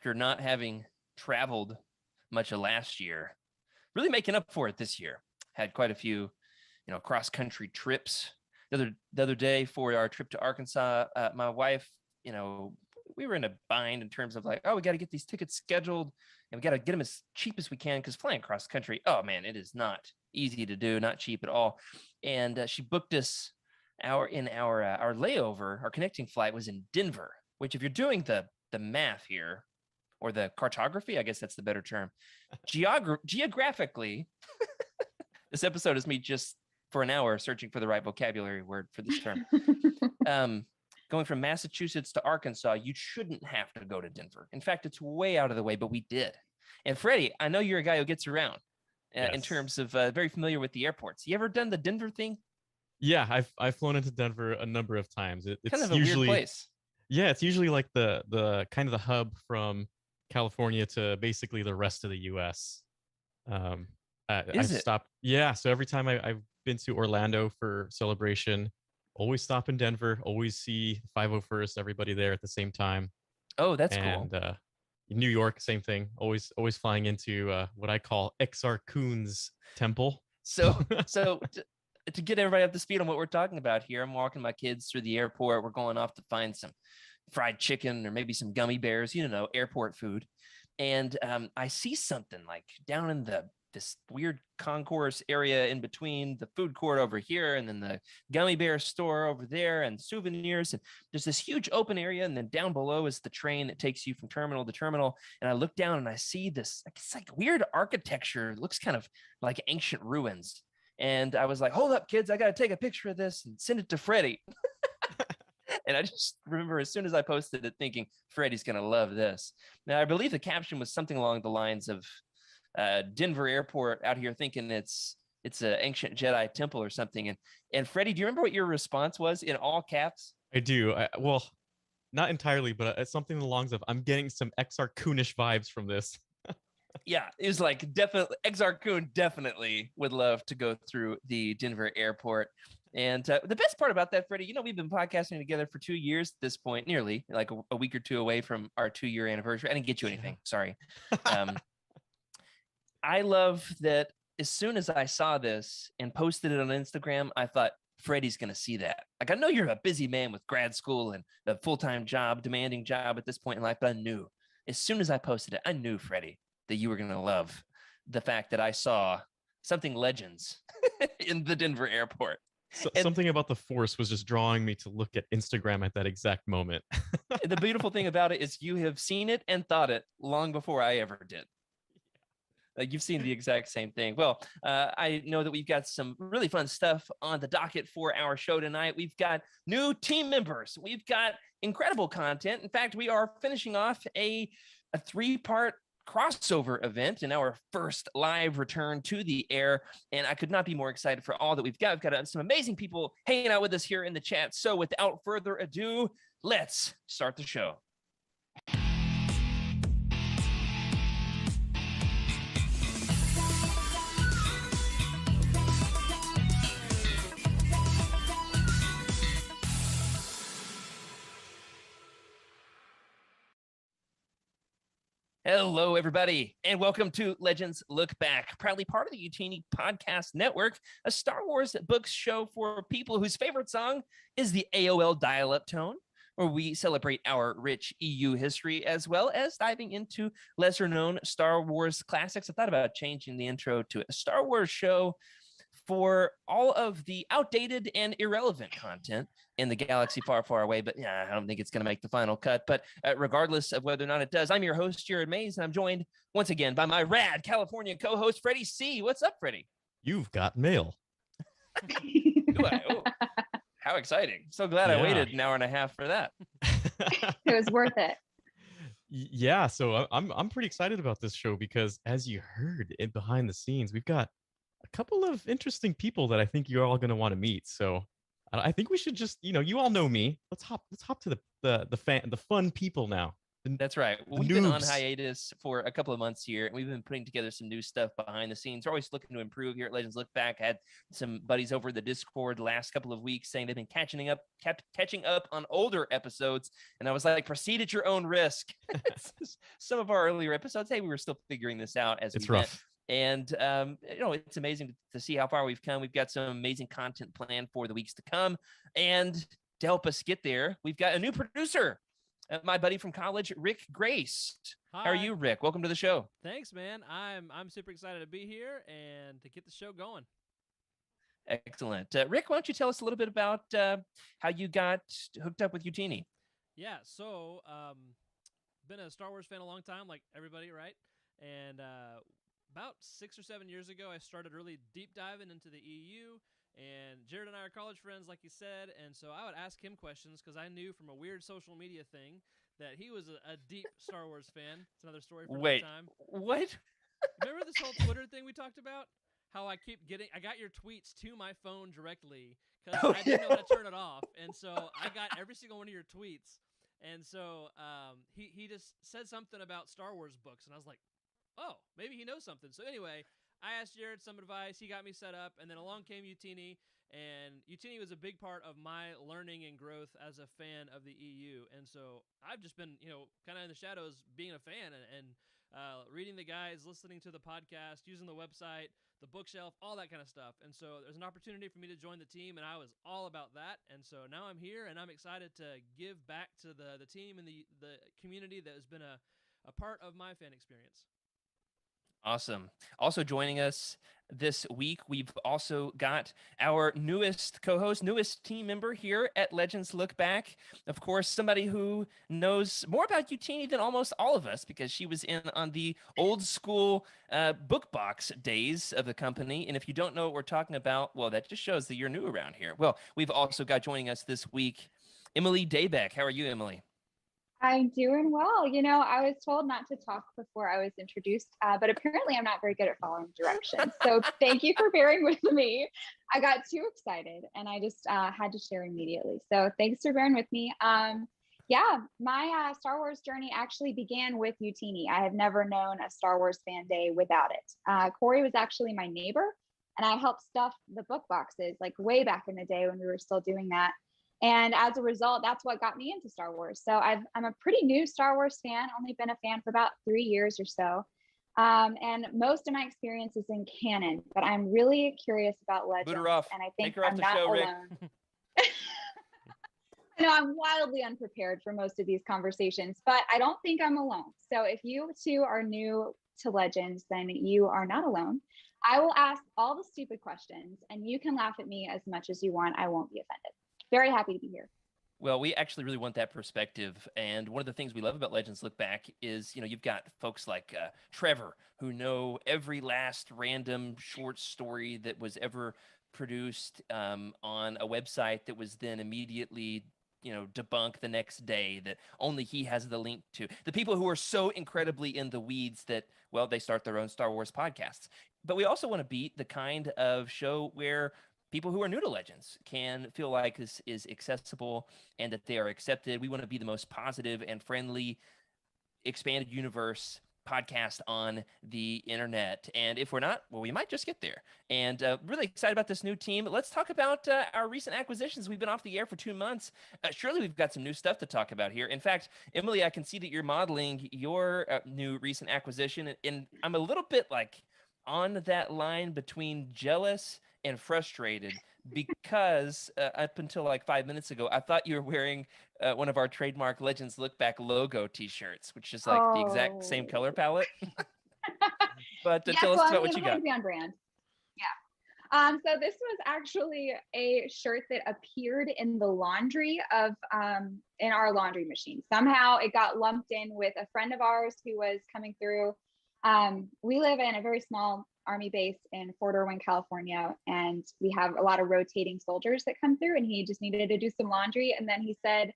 after not having traveled much of last year, really making up for it this year. Had quite a few, cross-country trips. The other day for our trip to Arkansas, my wife, we were in a bind in terms of like, oh, we got to get these tickets scheduled and we got to get them as cheap as we can because flying cross country, oh man, it is not easy to do, not cheap at all. And she booked us our layover. Our connecting flight was in Denver, which if you're doing the math here or the cartography, I guess that's the better term. Geographically, this episode is me just for an hour searching for the right vocabulary word for this term. Going from Massachusetts to Arkansas, you shouldn't have to go to Denver. In fact, it's way out of the way, but we did. And Freddie, I know you're a guy who gets around in terms of very familiar with the airports. You ever done the Denver thing? Yeah, I've flown into Denver a number of times. It's kind of a usually weird place. Yeah, it's usually like the kind of the hub from California to basically the rest of the U.S. I've stopped. Yeah, so every time I've been to Orlando for Celebration, always stop in Denver, always see 501st, everybody there at the same time. Oh, that's cool. And New York, same thing. Always flying into what I call Exar Kun's temple. So to get everybody up to speed on what we're talking about here, I'm walking my kids through the airport. We're going off to find some fried chicken or maybe some gummy bears, airport food. And I see something like down in this weird concourse area in between the food court over here and then the gummy bear store over there and souvenirs. And there's this huge open area. And then down below is the train that takes you from terminal to terminal. And I look down and I see this, it's like weird architecture. It looks kind of like ancient ruins. And I was like, hold up, kids, I got to take a picture of this and send it to Freddie. And I just remember as soon as I posted it thinking, Freddie's going to love this. Now, I believe the caption was something along the lines of Denver airport out here thinking it's an ancient Jedi temple or something. And Freddie, do you remember what your response was in all caps? I do. Well, not entirely, but it's something along the lines of, I'm getting some Exar Kunish vibes from this. Yeah, it was like definitely Exar Kun definitely would love to go through the Denver airport. And the best part about that, Freddie, we've been podcasting together for 2 years at this point, nearly like a week or two away from our 2-year anniversary. I didn't get you anything. Sorry. I love that as soon as I saw this and posted it on Instagram, I thought, Freddie's going to see that. Like, I know you're a busy man with grad school and a full-time job, demanding job at this point in life, but I knew as soon as I posted it, I knew, Freddie, that you were going to love the fact that I saw something Legends in the Denver airport. Something about the Force was just drawing me to look at Instagram at that exact moment. The beautiful thing about it is you have seen it and thought it long before I ever did. Like, you've seen the exact same thing. Well, I know that we've got some really fun stuff on the docket for our show tonight. We've got new team members. We've got incredible content. In fact, we are finishing off a 3-part crossover event in our first live return to the air, and I could not be more excited for all that we've got. We've got some amazing people hanging out with us here in the chat. So without further ado, let's start the show. Hello, everybody, and welcome to Legends Lookback, proudly part of the Youtini podcast network, a Star Wars books show for people whose favorite song is the AOL dial-up tone, where we celebrate our rich EU history, as well as diving into lesser-known Star Wars classics. I thought about changing the intro to a Star Wars show for all of the outdated and irrelevant content in the galaxy far, far away. But yeah, I don't think it's going to make the final cut. But regardless of whether or not it does, I'm your host, Jared Mays, and I'm joined once again by my rad California co-host, Freddie C. What's up, Freddie? You've got mail. How exciting. So glad I waited an hour and a half for that. It was worth it. Yeah, so I'm pretty excited about this show because, as you heard in behind the scenes, we've got a couple of interesting people that I think you're all going to want to meet. So I think we should just, you all know me. Let's hop to the fun people now. That's right. Well, the we've been on noobs. hiatus for a couple of months here, and we've been putting together some new stuff behind the scenes. We're always looking to improve here at Legends Look Back. I had some buddies over the Discord the last couple of weeks saying they've been catching up on older episodes, and I was like, proceed at your own risk. Some of our earlier episodes, hey, we were still figuring this out as It's we went. rough. And it's amazing to see how far we've come. We've got some amazing content planned for the weeks to come, and to help us get there, we've got a new producer. My buddy from college, Rick Grace. Hi. How are you, Rick? Welcome to the show. Thanks, man. I'm super excited to be here and to get the show going. Excellent. Rick, why don't you tell us a little bit about how you got hooked up with Youtini? Yeah, so been a Star Wars fan a long time, like everybody, right? And about 6 or 7 years ago, I started really deep diving into the EU. And Jared and I are college friends, like you said, and so I would ask him questions because I knew from a weird social media thing that he was a deep Star Wars fan. It's another story for another time. What? Remember this whole Twitter thing we talked about? How I got your tweets to my phone directly because I didn't know how to turn it off, and so I got every single one of your tweets. And so he just said something about Star Wars books, and I was like, oh, maybe he knows something. So anyway, I asked Jared some advice. He got me set up, and then along came Youtini, and Youtini was a big part of my learning and growth as a fan of the EU. And so I've just been, kind of in the shadows being a fan and reading the guides, listening to the podcast, using the website, the bookshelf, all that kind of stuff. And so there's an opportunity for me to join the team, and I was all about that. And so now I'm here, and I'm excited to give back to the team and the community that has been a part of my fan experience. Awesome. Also joining us this week, we've also got our newest co-host, newest team member here at Legends Look Back. Of course, somebody who knows more about Youtini than almost all of us because she was in on the old school book box days of the company. And if you don't know what we're talking about, well, that just shows that you're new around here. Well, we've also got joining us this week, Emily Daybeck. How are you, Emily? I'm doing well. I was told not to talk before I was introduced, but apparently I'm not very good at following directions. So thank you for bearing with me. I got too excited and I just had to share immediately. So thanks for bearing with me. My Star Wars journey actually began with Youtini. I have never known a Star Wars fan day without it. Corey was actually my neighbor, and I helped stuff the book boxes like way back in the day when we were still doing that. And as a result, that's what got me into Star Wars. So I'm a pretty new Star Wars fan, only been a fan for about 3 years or so. And most of my experience is in canon, but I'm really curious about Legends. Boot her off. And I think Take her off I'm the not show, Rick. alone. I know I'm wildly unprepared for most of these conversations, but I don't think I'm alone. So if you two are new to Legends, then you are not alone. I will ask all the stupid questions and you can laugh at me as much as you want. I won't be offended. Very happy to be here. Well, we actually really want that perspective. And one of the things we love about Legends Look Back is, you've got folks like Trevor who know every last random short story that was ever produced on a website that was then immediately debunk the next day, that only he has the link to. The people who are so incredibly in the weeds that, well, they start their own Star Wars podcasts. But we also want to be the kind of show where people who are new to Legends can feel like this is accessible and that they are accepted. We want to be the most positive and friendly expanded universe podcast on the internet. And if we're not, well, we might just get there. And really excited about this new team. Let's talk about our recent acquisitions. We've been off the air for 2 months. Surely we've got some new stuff to talk about here. In fact, Emily, I can see that you're modeling your new recent acquisition. And I'm a little bit like on that line between jealous and frustrated because up until like 5 minutes ago, I thought you were wearing one of our trademark Legends Look Back logo t-shirts, which is like the exact same color palette. But tell us about what you got. To be on brand. Yeah. So this was actually a shirt that appeared in the laundry of in our laundry machine. Somehow it got lumped in with a friend of ours who was coming through. We live in a very small Army base in Fort Irwin, California, and we have a lot of rotating soldiers that come through, and he just needed to do some laundry. And then he said,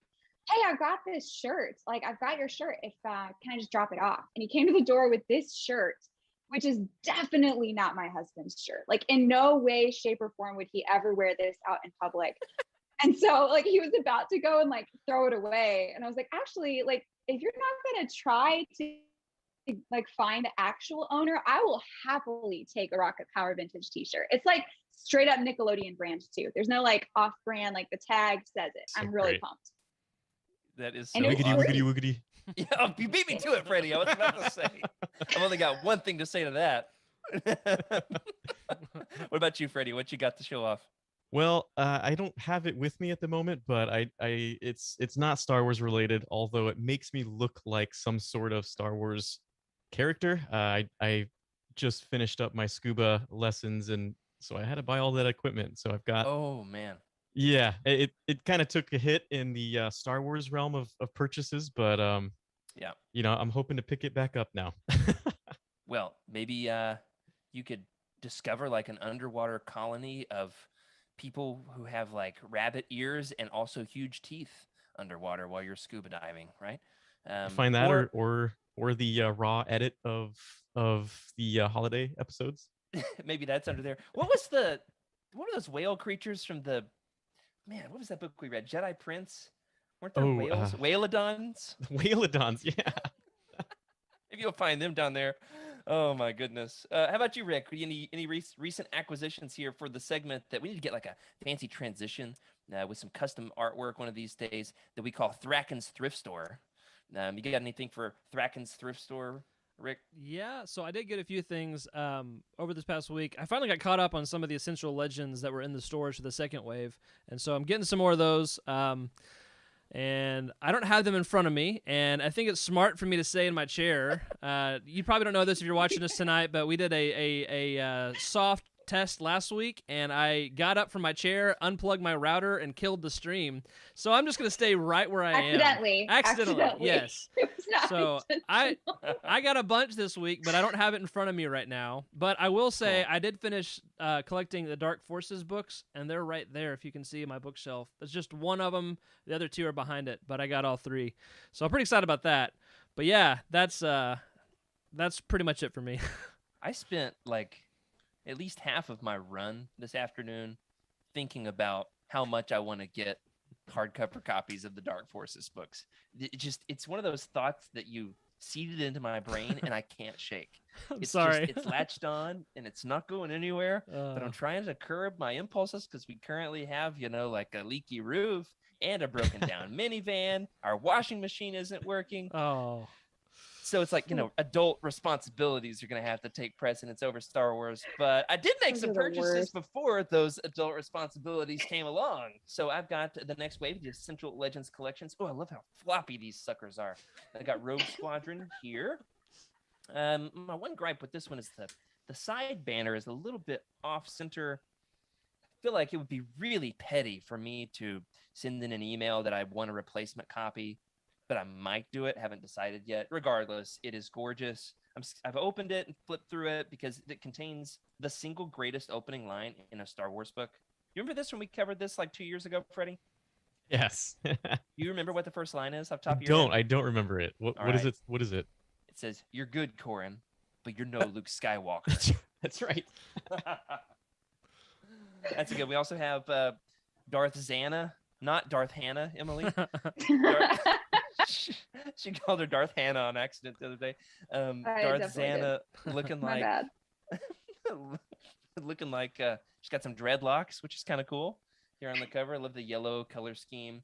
"Hey, I've got this shirt. Like, I've got your shirt. If can I just drop it off?" And he came to the door with this shirt, which is definitely not my husband's shirt. Like, in no way, shape, or form would he ever wear this out in public. And so, like, he was about to go and like throw it away, and I was like, "Actually, like, if you're not going to try to like find the actual owner, I will happily take a Rocket Power vintage t-shirt. It's like straight up Nickelodeon brand too. There's no like off brand, like the tag says it. So I'm really great. pumped. That is so And it's awesome. free. Woogity. Yeah, you beat me to it, Freddie. I was about to say. I've only got one thing to say to that. What about you, Freddie? What you got to show off? Well, I don't have it with me at the moment, but it's not Star Wars related, although it makes me look like some sort of Star Wars character. I just finished up my scuba lessons, and so I had to buy all that equipment. So I've got. Oh man. Yeah, it kind of took a hit in the Star Wars realm of purchases, but Yeah. you know, I'm hoping to pick it back up now. Well, maybe you could discover like an underwater colony of people who have like rabbit ears and also huge teeth underwater while you're scuba diving, right? Find that or the raw edit of the holiday episodes. maybe that's under there. What are those whale creatures from the what was that book we read? Jedi Prince? Weren't there whales? Whalodons? Whalodons, yeah. Maybe you'll find them down there. Oh my goodness. How about you, Rick? Any recent acquisitions here for the segment that we need to get like a fancy transition with some custom artwork one of these days that we call Thracken's Thrift Store? You got anything for Thracken's Thrift Store, Rick? Yeah, so I did get a few things over this past week. I finally got caught up on some of the essential legends that were in the stores for the second wave, and so I'm getting some more of those. And I don't have them in front of me, and I think it's smart for me to stay in my chair. You probably don't know this if you're watching this tonight, but we did a soft test last week, and I got up from my chair, unplugged my router, and killed the stream. So I'm just going to stay right where I am. Accidentally, yes. It was not so I got a bunch this week, but I don't have it in front of me right now. But I will say I did finish collecting the Dark Forces books, and they're right there if you can see my bookshelf. There's just one of them. The other two are behind it, but I got all three. So I'm pretty excited about that. But yeah, that's pretty much it for me. I spent like at least half of my run this afternoon thinking about how much I want to get hardcover copies of the Dark Forces books. It's one of those thoughts that you seeded into my brain and I can't shake. It's it's latched on and it's not going anywhere, but I'm trying to curb my impulses because we currently have, like a leaky roof and a broken down minivan. Our washing machine isn't working. Oh. So it's like, adult responsibilities are going to have to take precedence over Star Wars. But I did make some purchases before those adult responsibilities came along. So I've got the next wave, the Essential Legends collections. Oh, I love how floppy these suckers are. I got Rogue Squadron here. My one gripe with this one is the side banner is a little bit off center. I feel like it would be really petty for me to send in an email that I want a replacement copy, but I might do it. Haven't decided yet. Regardless, it is gorgeous. I've opened it and flipped through it because it contains the single greatest opening line in a Star Wars book. You remember this when we covered this like 2 years ago, Freddie? Yes. You remember what the first line is off top of your head? I don't remember it. What is it? What is it? It says, "You're good, Corrin, but you're no Luke Skywalker." That's right. That's good. We also have Darth Zana, not Darth Hannah, Emily. She called her Darth Hannah on accident the other day. Darth Zana looking like looking like she's got some dreadlocks, which is kind of cool here on the cover. I love the yellow color scheme.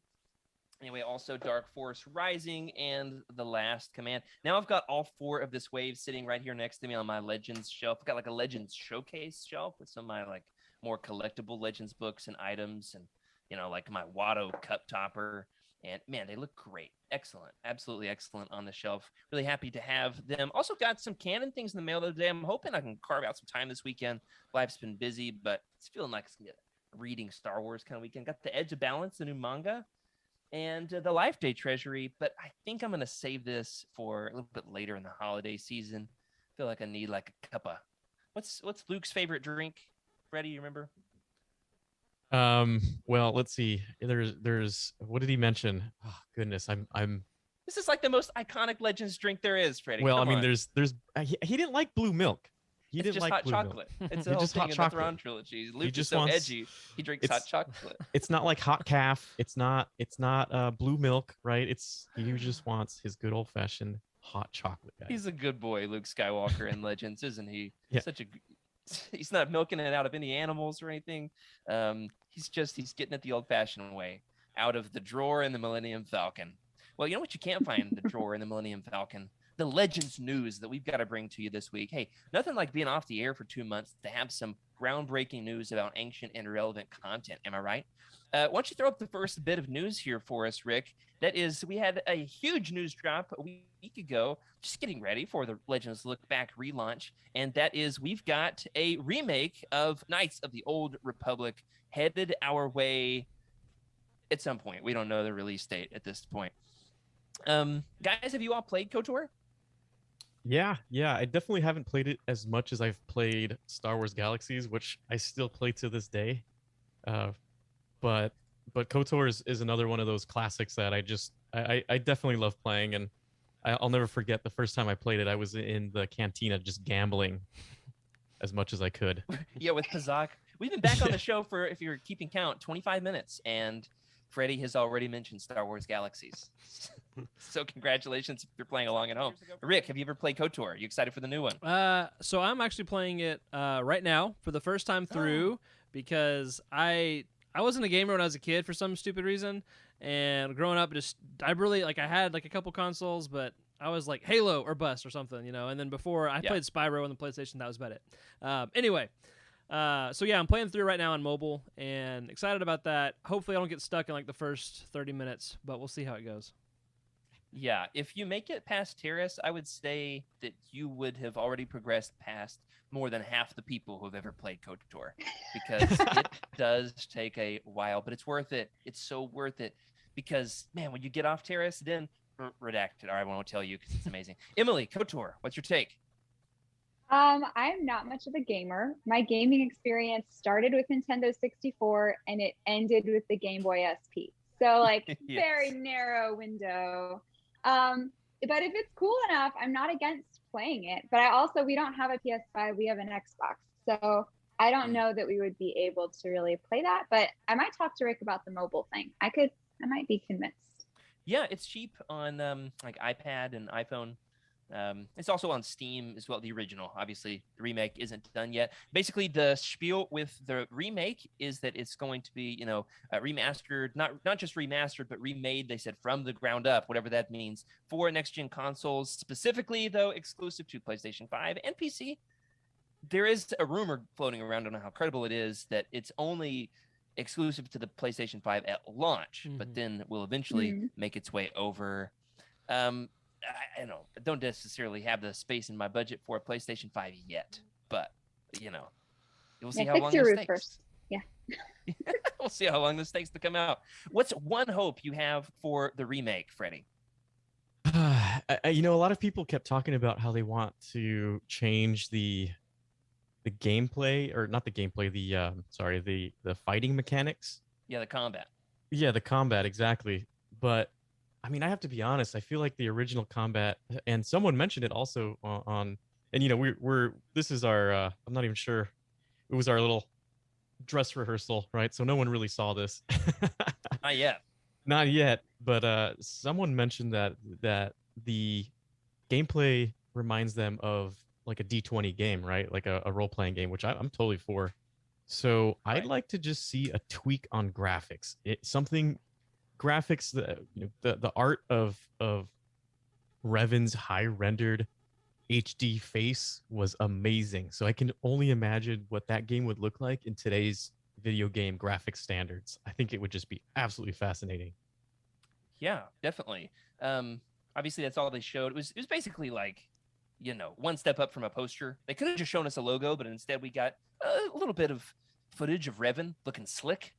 Anyway, also Dark Force Rising and The Last Command. Now I've got all four of this wave sitting right here next to me on my Legends shelf. I've got like a Legends showcase shelf with some of my like more collectible Legends books and items, and like my Watto cup topper. And man, they look great. Excellent. Absolutely excellent on the shelf. Really happy to have them. Also got some canon things in the mail the other day. I'm hoping I can carve out some time this weekend. Life's been busy, but it's feeling like it's going to be a reading Star Wars kind of weekend. Got The Edge of Balance, the new manga, and the Life Day Treasury. But I think I'm going to save this for a little bit later in the holiday season. I feel like I need like a cup of... What's Luke's favorite drink? Freddie, you remember? Well, let's see. There's what did he mention? Oh, goodness, I'm. This is like the most iconic Legends drink there is, Freddie. Well, Come I mean, on. there's he didn't like blue milk. he it's didn't just like hot blue chocolate. milk. It's the It's whole just thing hot in the chocolate. Thrawn trilogy. Luke is just so wants- edgy. He drinks hot chocolate. It's not like hot calf. It's not blue milk, right? He just wants his good old fashioned hot chocolate, guys. He's a good boy, Luke Skywalker in Legends, isn't he? Yeah. He's not milking it out of any animals or anything. He's getting it the old fashioned way, out of the drawer in the Millennium Falcon. Well, you know what you can't find in the drawer in the Millennium Falcon? The Legends news that we've got to bring to you this week. Hey, nothing like being off the air for 2 months to have some groundbreaking news about ancient and relevant content. Am I right? Why don't you throw up the first bit of news here for us, Rick? That is, we had a huge news drop a week ago, just getting ready for the Legends Lookback relaunch. And that is, we've got a remake of Knights of the Old Republic headed our way at some point. We don't know the release date at this point. Guys, have you all played KOTOR? Yeah, I definitely haven't played it as much as I've played Star Wars Galaxies, which I still play to this day. But KOTOR is another one of those classics that I definitely love playing, and I'll never forget the first time I played it. I was in the cantina just gambling as much as I could. Yeah, with Pazak. We've been back on the show for, if you're keeping count, 25 minutes, and Freddie has already mentioned Star Wars Galaxies. So congratulations if you're playing along at home. Rick, have you ever played KOTOR? Are you excited for the new one? So I'm actually playing it right now for the first time through because I wasn't a gamer when I was a kid for some stupid reason, and growing up, I had like a couple consoles, but I was like Halo or bust or something, And then before I played Spyro on the PlayStation, that was about it. Anyway. So yeah, I'm playing through right now on mobile and excited about that. Hopefully I don't get stuck in like the first 30 minutes, but we'll see how it goes. Yeah, if you make it past Terrace, I would say that you would have already progressed past more than half the people who have ever played KOTOR, because it does take a while, but it's worth it. It's so worth it because, man, when you get off Terrace, then redacted. All right, I won't tell you because it's amazing. Emily, KOTOR, what's your take? I'm not much of a gamer. My gaming experience started with Nintendo 64 and it ended with the Game Boy SP. So like Yes. very narrow window. But if it's cool enough, I'm not against playing it. But we don't have a PS5, we have an Xbox. So I don't know that we would be able to really play that, but I might talk to Rick about the mobile thing. I might be convinced. Yeah, it's cheap on like iPad and iPhone. It's also on Steam as well, the original. Obviously, the remake isn't done yet. Basically, the spiel with the remake is that it's going to be, remastered, not just remastered, but remade, they said, from the ground up, whatever that means, for next-gen consoles, specifically, though, exclusive to PlayStation 5 and PC. There is a rumor floating around, I don't know how credible it is, that it's only exclusive to the PlayStation 5 at launch, but then will eventually make its way over. I don't necessarily have the space in my budget for a PlayStation 5 yet, but we'll see how long this takes. First. Yeah. We'll see how long this takes to come out. What's one hope you have for the remake, Freddie? A lot of people kept talking about how they want to change the gameplay, or not the gameplay, the fighting mechanics. Yeah, the combat. Yeah, the combat, exactly. But I mean, I have to be honest. I feel like the original combat, and someone mentioned it also on, and this is our, I'm not even sure, it was our little dress rehearsal, right? So no one really saw this. Not yet. Not yet, but someone mentioned that the gameplay reminds them of like a D20 game, right? Like a role-playing game, which I'm totally for. So I'd like to just see a tweak on graphics. Graphics, the art of Revan's high rendered HD face was amazing. So I can only imagine what that game would look like in today's video game graphic standards. I think it would just be absolutely fascinating. Yeah, definitely. Obviously that's all they showed. It was basically like, one step up from a poster. They could have just shown us a logo, but instead we got a little bit of footage of Revan looking slick.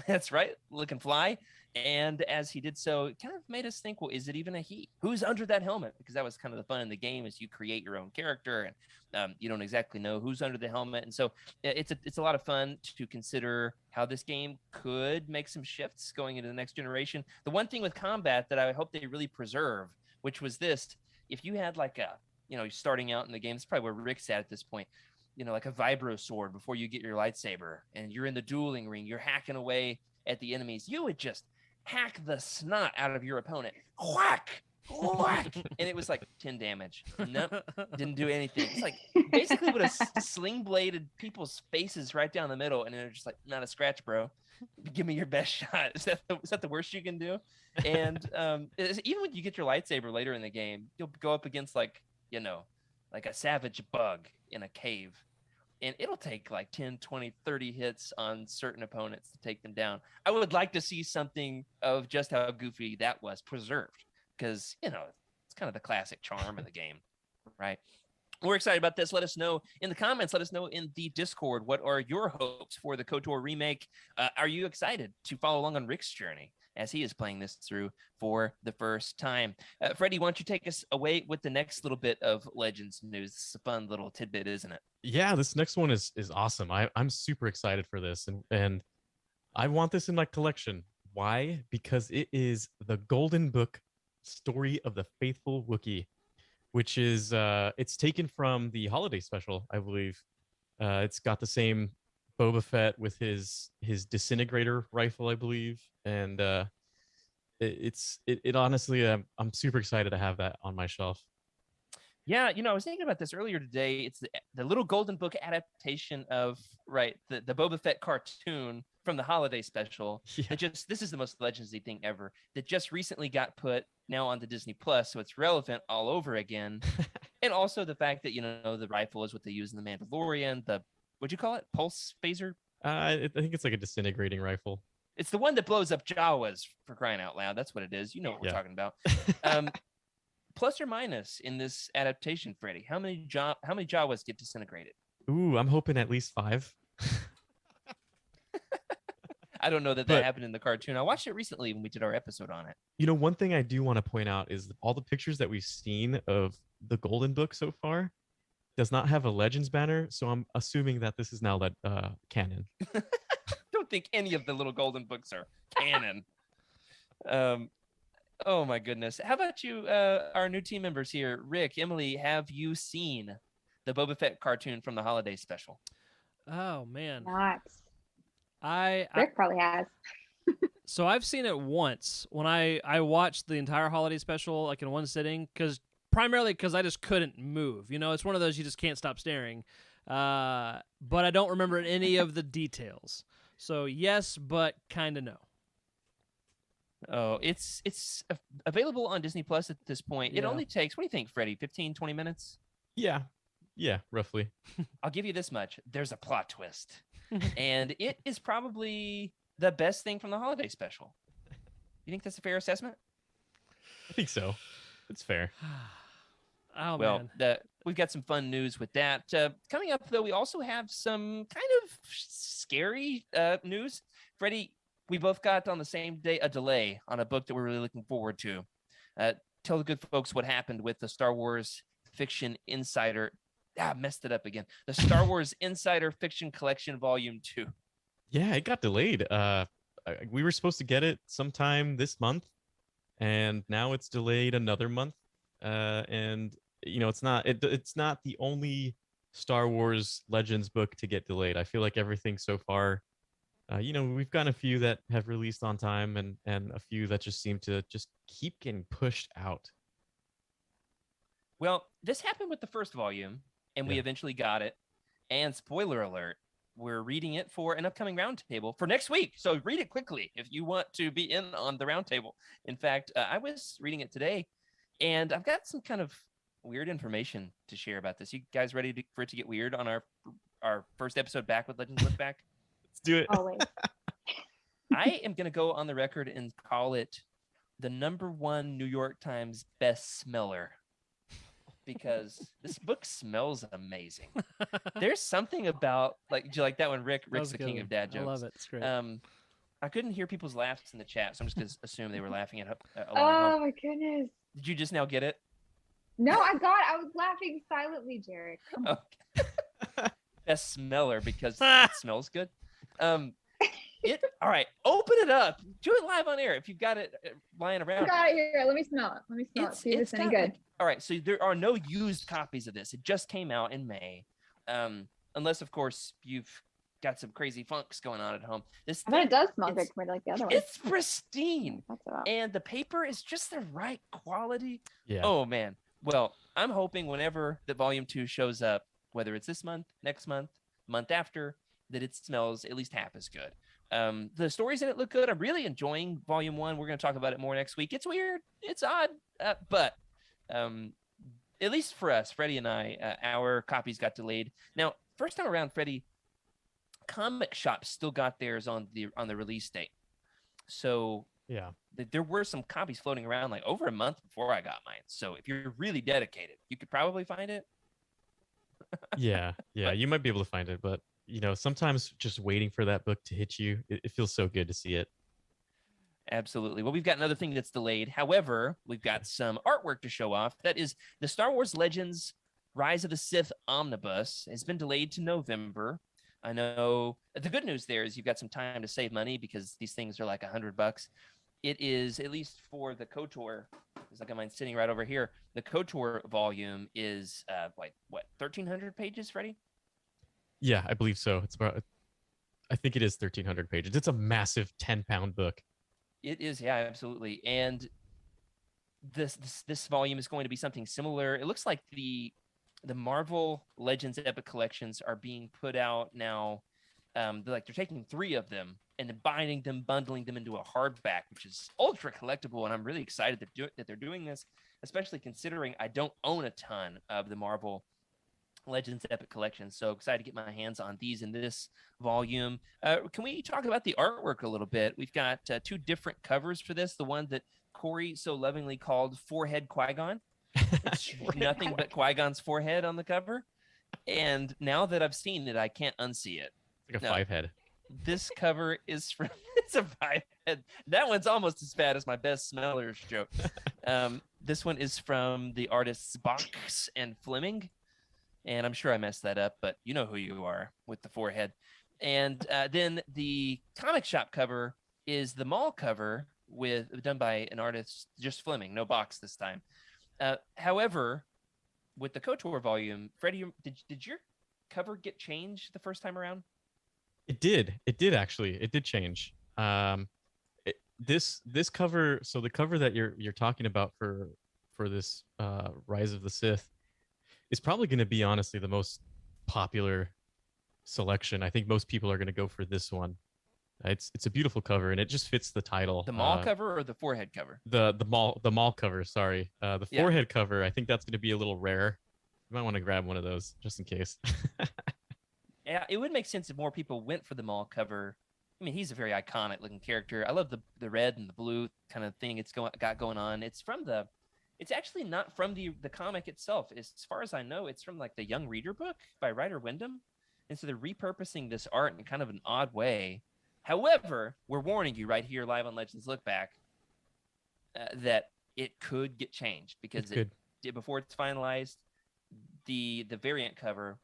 That's right, looking fly. And as he did so, it kind of made us think, well, is it even a he? Who's under that helmet? Because that was kind of the fun in the game, is you create your own character, and you don't exactly know who's under the helmet. And so it's a lot of fun to consider how this game could make some shifts going into the next generation. The one thing with combat that I hope they really preserve, which was this: if you had like you're starting out in the game. It's probably where Rick's at this point. Like a vibro sword before you get your lightsaber, and you're in the dueling ring. You're hacking away at the enemies. You would just hack the snot out of your opponent. Whack, whack, and it was like 10 damage. Nope, didn't do anything. It's like basically would have sling bladed people's faces right down the middle, and they're just like, not a scratch, bro. Give me your best shot. Is that the worst you can do? And even when you get your lightsaber later in the game, you'll go up against like a savage bug in a cave, and it'll take like 10, 20, 30 hits on certain opponents to take them down. I would like to see something of just how goofy that was preserved, because it's kind of the classic charm of the game, right? We're excited about this. Let us know in the comments. Let us know in the Discord. What are your hopes for the KOTOR remake? Are you excited to follow along on Rick's journey as he is playing this through for the first time? Freddie, why don't you take us away with the next little bit of Legends news? This is a fun little tidbit, isn't it? Yeah, this next one is awesome. I'm super excited for this, and I want this in my collection. Why? Because it is the Golden Book Story of the Faithful Wookiee, which is it's taken from the holiday special, I believe. It's got the same Boba Fett with his disintegrator rifle, I believe, and it honestly, I'm super excited to have that on my shelf. Yeah, I was thinking about this earlier today. It's the little Golden Book adaptation of the Boba Fett cartoon from the holiday special. Yeah. This is the most Legendsy thing ever. That just recently got put now onto Disney Plus, so it's relevant all over again. And also the fact that the rifle is what they use in the Mandalorian. What'd you call it? Pulse phaser? I think it's like a disintegrating rifle. It's the one that blows up Jawas, for crying out loud. That's what it is. You know what we're talking about. Plus or minus in this adaptation, Freddie? How many Jawas get disintegrated? Ooh, I'm hoping at least 5. I don't know that happened in the cartoon. I watched it recently when we did our episode on it. One thing I do want to point out is all the pictures that we've seen of the Golden Book so far does not have a Legends banner, so I'm assuming that this is now canon. Don't think any of the little Golden Books are canon. Oh my goodness. How about you, our new team members here? Rick, Emily, have you seen the Boba Fett cartoon from the holiday special? Oh man. Not. Rick probably has. So I've seen it once when I watched the entire holiday special like in one sitting, primarily because I just couldn't move. It's one of those you just can't stop staring. But I don't remember any of the details. So yes, but kind of no. Oh, it's available on Disney Plus at this point. Yeah. It only takes, what do you think, Freddie, 15, 20 minutes? Yeah, roughly. I'll give you this much. There's a plot twist. And it is probably the best thing from the holiday special. You think that's a fair assessment? I think so. It's fair. Oh, well, man. We've got some fun news with that. Coming up, though, we also have some kind of scary news. Freddie, we both got on the same day a delay on a book that we're really looking forward to. Tell the good folks what happened with the Star Wars Fiction Insider. Messed it up again. The Star Wars Insider Fiction Collection Volume 2. Yeah, it got delayed. We were supposed to get it sometime this month, and now it's delayed another month. And it's not the only Star Wars Legends book to get delayed. I feel like everything so far, we've gotten a few that have released on time, and a few that just seem to just keep getting pushed out. Well, this happened with the first volume, and we eventually got it. And spoiler alert, we're reading it for an upcoming roundtable for next week. So read it quickly if you want to be in on the roundtable. In fact, I was reading it today, and I've got some kind of weird information to share about this. You guys ready for it to get weird on our first episode back with Legends Lookback? Let's do it. Always. I am going to go on the record and call it the #1 New York Times best smeller, because this book smells amazing. There's something about, do you like that one, Rick? Rick's the king of dad jokes. I love it. It's great. I couldn't hear people's laughs in the chat, so I'm just going to assume they were laughing at Oh my goodness. Did you just now get it? No, I was laughing silently, Jared. Come on. Okay. Best smeller because it smells good. All right, open it up. Do it live on air if you've got it lying around. I got it here. Let me smell it. See if it's any good. All right, so there are no used copies of this. It just came out in May, unless of course you've got some crazy funks going on at home. I bet it does smell good compared to like the other one. It's pristine, and the paper is just the right quality. Yeah. Oh man. Well, I'm hoping whenever the volume 2 shows up, whether it's this month, next month, month after, that it smells at least half as good. The stories in it look good. I'm really enjoying volume 1. We're going to talk about it more next week. It's weird. It's odd, but at least for us, Freddie and I, our copies got delayed. Now, first time around, Freddie, comic shops still got theirs on the release date. So yeah, there were some copies floating around like over a month before I got mine. So if you're really dedicated, you could probably find it. yeah, but you might be able to find it, but you know, sometimes just waiting for that book to hit you, it feels so good to see it. Absolutely. Well, we've got another thing that's delayed. However, we've got some artwork to show off. That is the Star Wars Legends Rise of the Sith Omnibus. It's been delayed to November. I know the good news there is you've got some time to save money because these things are like $100. It is, at least for the KOTOR, it's like mine sitting right over here. The KOTOR volume is like what, 1,300 pages, Freddie? Yeah, I believe so. It's about, I think it is 1,300 pages. It's a massive 10-pound book. It is, yeah, absolutely. And this volume is going to be something similar. It looks like the Marvel Legends Epic Collections are being put out now. They're taking 3 of them and then binding them, bundling them into a hardback, which is ultra collectible. And I'm really excited that they're doing this, especially considering I don't own a ton of the Marvel Legends Epic Collection. So excited to get my hands on these in this volume. Can we talk about the artwork a little bit? We've got 2 different covers for this. The one that Corey so lovingly called Forehead Qui-Gon. It's nothing but Qui-Gon's forehead on the cover. And now that I've seen it, I can't unsee it. Like a 5-head. This cover is from, it's a 5-head. That one's almost as bad as my best smellers joke. This one is from the artists Box and Fleming. And I'm sure I messed that up, but you know who you are with the forehead. And then the comic shop cover is the mall cover done by an artist, just Fleming, no Box this time. However, with the KOTOR volume, Freddie, did your cover get changed the first time around? It did. It did actually. It did change. This cover. So the cover that you're talking about for this Rise of the Sith is probably going to be honestly the most popular selection. I think most people are going to go for this one. It's a beautiful cover and it just fits the title. The mall cover or the forehead cover? The mall cover. Sorry, the forehead cover. I think that's going to be a little rare. You might want to grab one of those just in case. Yeah, it would make sense if more people went for the mall cover. I mean, he's a very iconic looking character. I love the red and the blue kind of thing it's got going on. It's actually not from the comic itself. As far as I know, it's from like the Young Reader book by Ryder Wyndham. And so they're repurposing this art in kind of an odd way. However, we're warning you right here live on Legends Lookback that it could get changed because before it's finalized, the variant cover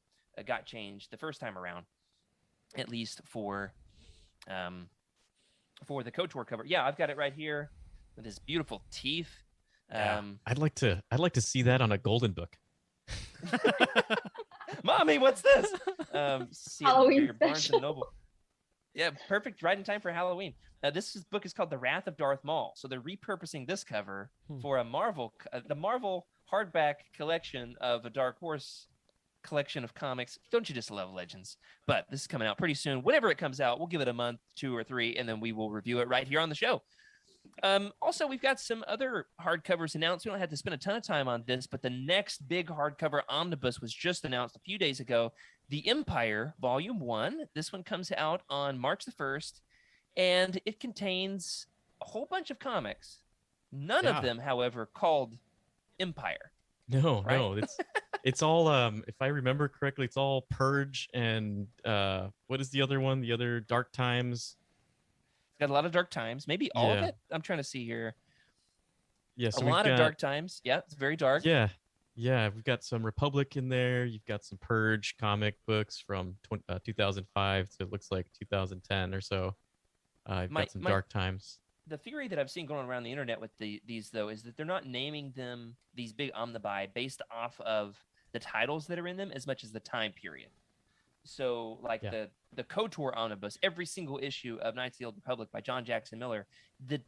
got changed the first time around, at least for the KOTOR cover. Yeah, I've got it right here with his beautiful teeth. Yeah. I'd like to see that on a golden book. Mommy, what's this? Halloween Barnes and Noble. Yeah, perfect. Right in time for Halloween. This book is called The Wrath of Darth Maul. So they're repurposing this cover for the Marvel hardback collection of a Dark Horse collection of comics. Don't you just love Legends? But this is coming out pretty soon. Whenever it comes out, we'll give it a month, 2 or 3, and then we will review it right here on the show. Also, we've got some other hardcovers announced. We don't have to spend a ton of time on this, but the next big hardcover omnibus was just announced a few days ago. The Empire, Volume 1. This one comes out on March the 1st, and it contains a whole bunch of comics. None of them, however, called Empire. No, right? No, it's all if I remember correctly, it's all Purge and what is the other one? The other Dark Times. It's got a lot of Dark Times, maybe all of it. I'm trying to see here. Yeah, so a lot of Dark Times. Yeah, it's very dark. Yeah, we've got some Republic in there. You've got some Purge comic books from 2005 to it looks like 2010 or so. You've got some Dark Times. the theory that I've seen going around the internet with these though is that they're not naming them these big omnibuy based off of the titles that are in them as much as the time period. So like the KOTOR omnibus, every single issue of Knights of the Old Republic by John Jackson Miller, the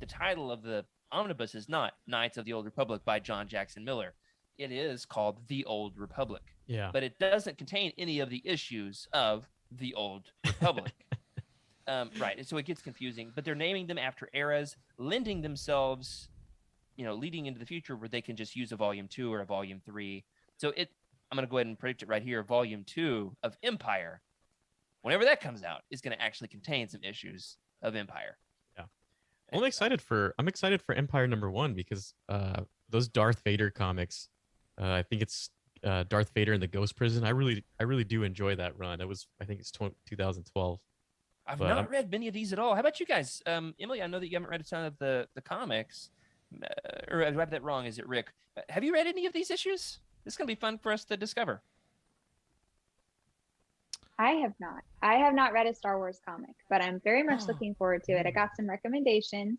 title of the omnibus is not Knights of the Old Republic by John Jackson Miller. It is called The Old Republic. Yeah. But it doesn't contain any of the issues of The Old Republic. Right. So it gets confusing, but they're naming them after eras, lending themselves, leading into the future where they can just use a volume 2 or a volume 3. So I'm going to go ahead and predict it right here. Volume 2 of Empire, whenever that comes out, is going to actually contain some issues of Empire. Yeah. I'm excited for Empire #1 because those Darth Vader comics, I think it's Darth Vader in the Ghost Prison. I really do enjoy that run. I think it's 2012. I've not read many of these at all. How about you guys? Emily, I know that you haven't read a ton of the comics. Or I have that wrong. Is it Rick? Have you read any of these issues? This is going to be fun for us to discover. I have not. I have not read a Star Wars comic, but I'm very much looking forward to it. I got some recommendations,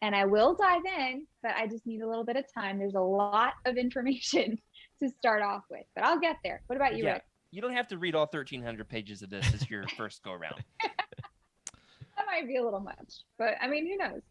and I will dive in, but I just need a little bit of time. There's a lot of information to start off with, but I'll get there. What about you, Rick? You don't have to read all 1,300 pages of this as your first go around. That might be a little much, but I mean, who knows?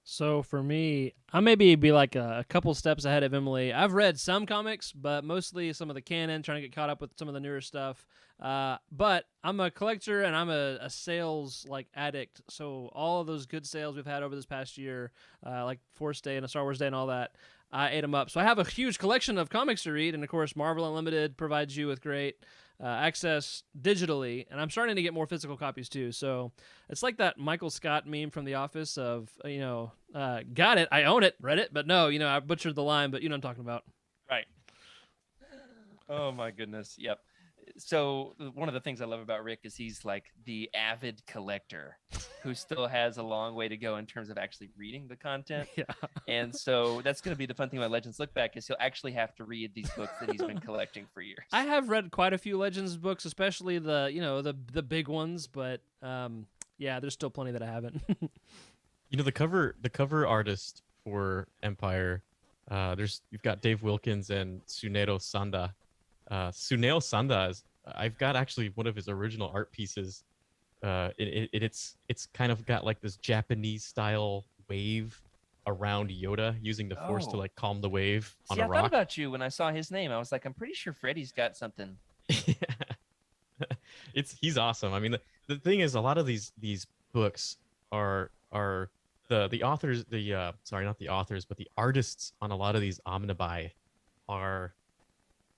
So for me, I maybe be like a couple steps ahead of Emily. I've read some comics, but mostly some of the canon, trying to get caught up with some of the newer stuff. But I'm a collector and I'm a sales addict. So all of those good sales we've had over this past year, like Force Day and a Star Wars Day and all that, I ate them up. So I have a huge collection of comics to read, and of course, Marvel Unlimited provides you with great access digitally, and I'm starting to get more physical copies too. So it's like that Michael Scott meme from The Office of, got it, I own it, read it, but no, I butchered the line, but you know what I'm talking about. Right. Oh my goodness. Yep. So one of the things I love about Rick is he's like the avid collector who still has a long way to go in terms of actually reading the content. Yeah. And so that's going to be the fun thing about Legends Lookback is he'll actually have to read these books that he's been collecting for years. I have read quite a few Legends books, especially the big ones, but there's still plenty that I haven't. The cover artist for Empire, you've got Dave Wilkins and Tsuneo Sanda. Tsuneo Sanda I've got actually one of his original art pieces. It's kind of got like this Japanese style wave around Yoda, using the Force to like calm the wave on a rock. I thought about you when I saw his name. I was like, I'm pretty sure Freddy's got something. He's awesome. I mean, the thing is, a lot of these books are the authors, sorry, not the authors, but the artists on a lot of these omnibuy are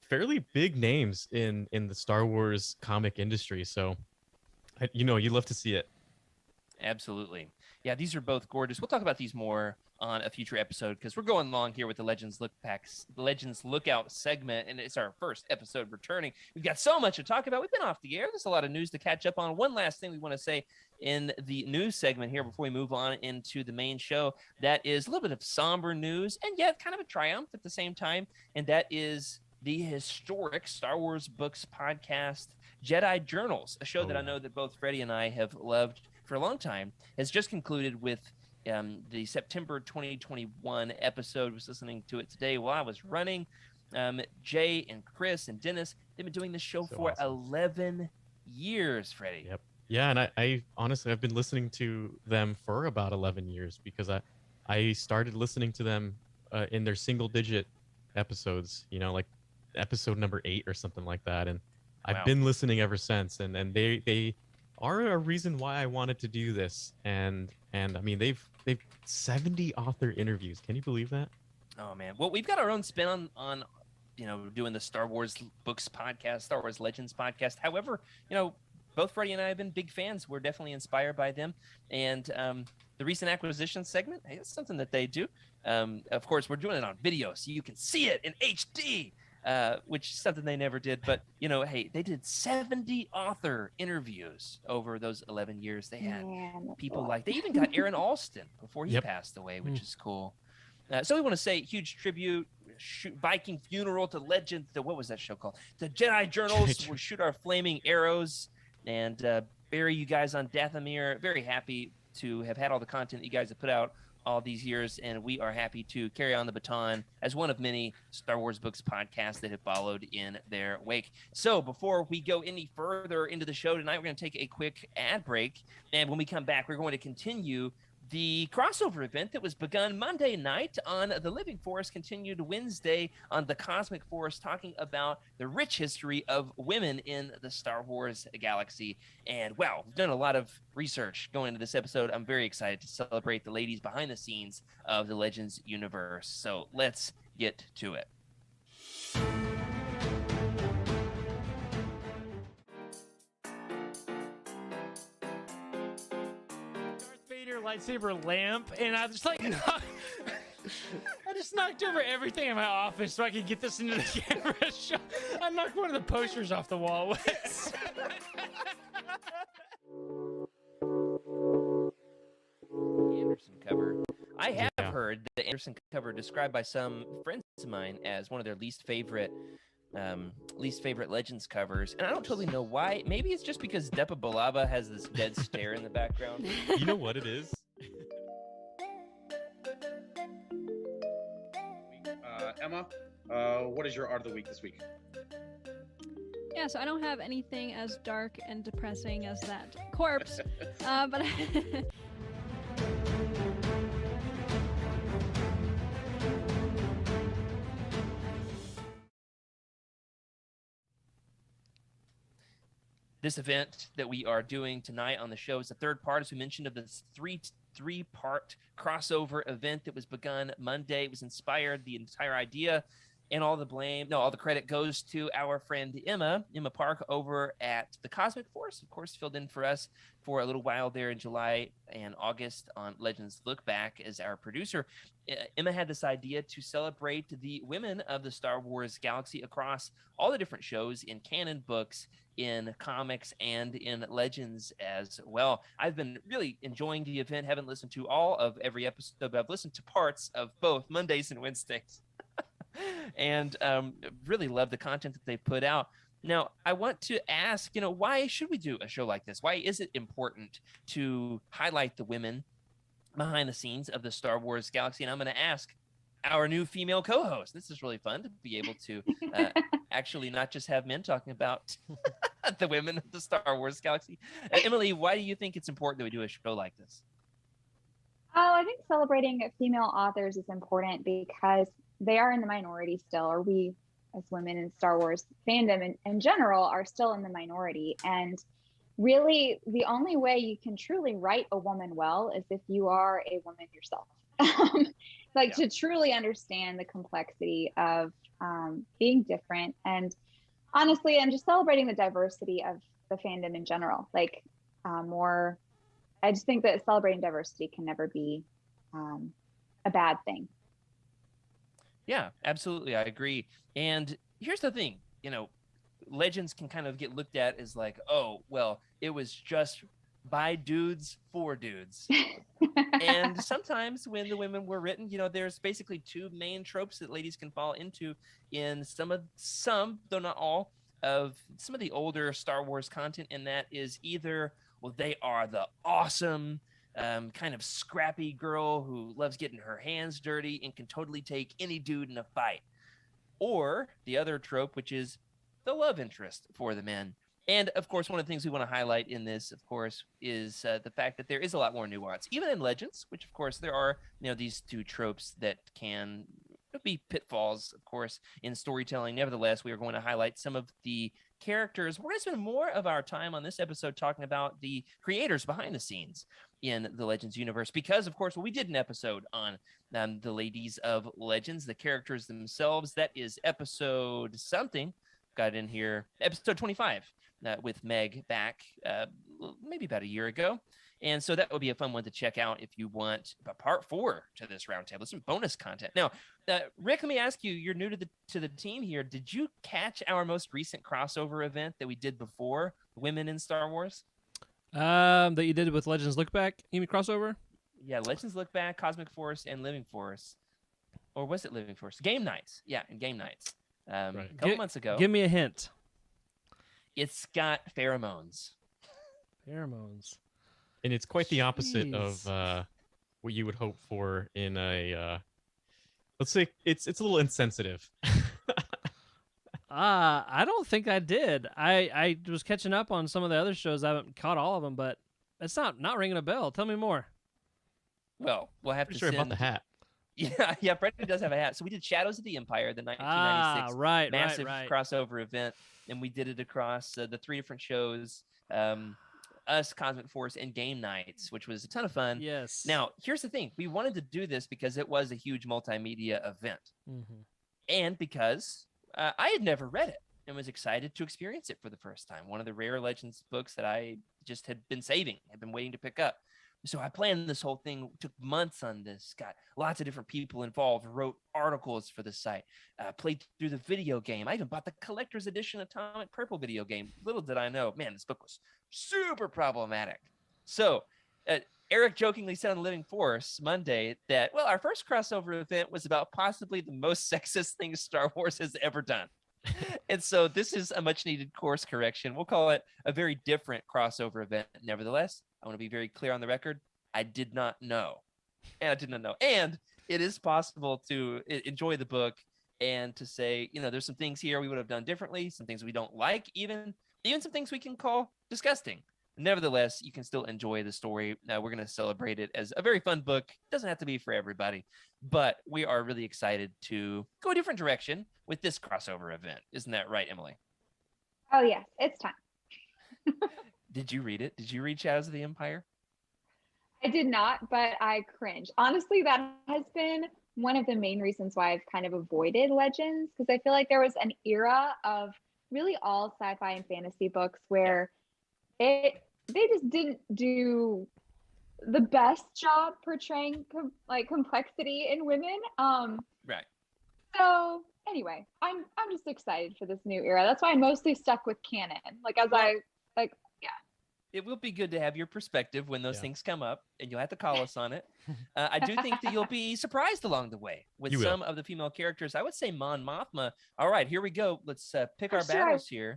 fairly big names in the Star Wars comic industry. So, you love to see it. Absolutely. Yeah, these are both gorgeous. We'll talk about these more on a future episode because we're going long here with the Legends Lookout segment, and it's our first episode returning. We've got so much to talk about. We've been off the air. There's a lot of news to catch up on. One last thing we want to say in the news segment here before we move on into the main show, that is a little bit of somber news and yet kind of a triumph at the same time, and that is the historic Star Wars Books podcast, Jedi Journals, a show that I know that both Freddie and I have loved for a long time, has just concluded with the September 2021 episode. I was listening to it today while I was running. Jay and Chris and Dennis, they've been doing this show for awesome. 11 years, Freddie. Yep. Yeah, and I honestly, I've been listening to them for about 11 years because I started listening to them in their single-digit episodes, like episode number 8 or something like that, and I've been listening ever since. And they are a reason why I wanted to do this. And I mean, they've 70 author interviews. Can you believe that? Oh man. Well, we've got our own spin on doing the Star Wars Books podcast, Star Wars Legends podcast. However, both Freddie and I have been big fans. We're definitely inspired by them. And the recent acquisition segment, hey, it's something that they do. Of course, we're doing it on video, so you can see it in HD, which is something they never did. But, hey, they did 70 author interviews over those 11 years. They had people they even got Aaron Alston before he passed away, which is cool. So we want to say huge tribute, Viking funeral to Legend. What was that show called? The Jedi Journals. We'll shoot our flaming arrows and bury you guys on Dathomir. Very happy to have had all the content that you guys have put out all these years, and we are happy to carry on the baton as one of many Star Wars Books podcasts that have followed in their wake. So before we go any further into the show tonight, we're going to take a quick ad break, and when we come back, we're going to continue the crossover event that was begun Monday night on the Living Force, continued Wednesday on the Cosmic Force, talking about the rich history of women in the Star Wars galaxy. And wow, we've done a lot of research going into this episode. I'm very excited to celebrate the ladies behind the scenes of the Legends universe. So let's get to it. Lightsaber lamp, and I just like I just knocked over everything in my office so I could get this into the camera shot. I knocked one of the posters off the wall. Anderson cover. I have heard the Anderson cover described by some friends of mine as one of their least favorite Legends covers, and I don't totally know why. Maybe it's just because Depa Billaba has this dead stare in the background. You know what it is? Emma, what is your art of the week this week? Yeah, so I don't have anything as dark and depressing as that corpse, but This event that we are doing tonight on the show is the third part, as we mentioned, of this three-part crossover event that was begun Monday. It was inspired, the entire idea and all the credit goes to our friend Emma Park over at the Cosmic Force, of course, filled in for us for a little while there in July and August on Legends Lookback as our producer. Emma had this idea to celebrate the women of the Star Wars galaxy across all the different shows in canon books, in comics, and in Legends as well. I've been really enjoying the event. Haven't listened to all of every episode, but I've listened to parts of both Mondays and Wednesdays. And really love the content that they put out. Now, I want to ask, why should we do a show like this? Why is it important to highlight the women behind the scenes of the Star Wars galaxy? And I'm going to ask our new female co-host. This is really fun to be able to actually not just have men talking about the women of the Star Wars galaxy. Emily, why do you think it's important that we do a show like this? Oh, I think celebrating female authors is important because they are in the minority still, or we as women in Star Wars fandom in general are still in the minority. And really, the only way you can truly write a woman well is if you are a woman yourself. To truly understand the complexity of being different. And honestly, I'm just celebrating the diversity of the fandom in general. I just think that celebrating diversity can never be a bad thing. Yeah, absolutely. I agree. And here's the thing, Legends can kind of get looked at as like, oh, well, it was just by dudes for dudes. And sometimes when the women were written, there's basically two main tropes that ladies can fall into in some, though not all, of some of the older Star Wars content. And that is either, well, they are the awesome kind of scrappy girl who loves getting her hands dirty and can totally take any dude in a fight. Or the other trope, which is the love interest for the men. And of course, one of the things we want to highlight in this, of course, is the fact that there is a lot more nuance, even in Legends, which of course there are, these two tropes that can be pitfalls, of course, in storytelling. Nevertheless, we are going to highlight some of the characters. We're going to spend more of our time on this episode talking about the creators behind the scenes in the Legends universe, because of course, we did an episode on the ladies of Legends, the characters themselves. That is episode something, got in here, episode 25 with Meg back maybe about a year ago. And so that would be a fun one to check out if you want part 4 to this roundtable, some bonus content. Now, Rick, let me ask you, you're new to the team here. Did you catch our most recent crossover event that we did before, Women in Star Wars? That you did with Legends Lookback, you mean crossover? Yeah, Legends Lookback, Cosmic Force, and Living Force. Or was it Living Force? Game Nights. Yeah, and Game Nights. Right. A couple months ago. Give me a hint. It's got pheromones. Pheromones. And it's quite the opposite Jeez. of what you would hope for in a let's say it's a little insensitive. I don't think I did. I was catching up on some of the other shows. I haven't caught all of them, but it's not ringing a bell. Tell me more. Well, we'll have Pretty to sure send about the hat. Yeah, Freddie does have a hat. So we did Shadows of the Empire, the 1996 Right, massive right. crossover event, and we did it across the 3 different shows, us, Cosmic Force, and Game Nights, which was a ton of fun. Yes. Now, here's the thing: we wanted to do this because it was a huge multimedia event, and because I had never read it and was excited to experience it for the first time. One of the rare Legends books that I just had been saving, had been waiting to pick up. So I planned this whole thing, took months on this, got lots of different people involved, wrote articles for the site, played through the video game. I even bought the collector's edition Atomic Purple video game. Little did I know, man, this book was super problematic. So Eric jokingly said on Living Force Monday that, well, our first crossover event was about possibly the most sexist thing Star Wars has ever done. And so this is a much needed course correction. We'll call it a very different crossover event. Nevertheless, I want to be very clear on the record. I did not know. And it is possible to enjoy the book and to say, there's some things here we would have done differently, some things we don't like, even some things we can call disgusting. Nevertheless, you can still enjoy the story. We're going to celebrate it as a very fun book. It doesn't have to be for everybody, but we are really excited to go a different direction with this crossover event. Isn't that right, Emily? Oh, yes. It's time. Did you read it? Did you read Shadows of the Empire? I did not, but I cringe. Honestly, that has been one of the main reasons why I've kind of avoided Legends, because I feel like there was an era of really all sci-fi and fantasy books where they just didn't do the best job portraying complexity in women. Right. So anyway, I'm just excited for this new era. That's why I mostly stuck with canon. It will be good to have your perspective when those things come up, and you'll have to call us on it. I do think that you'll be surprised along the way with some of the female characters. I would say Mon Mothma. All right, here we go. Let's pick our battles here.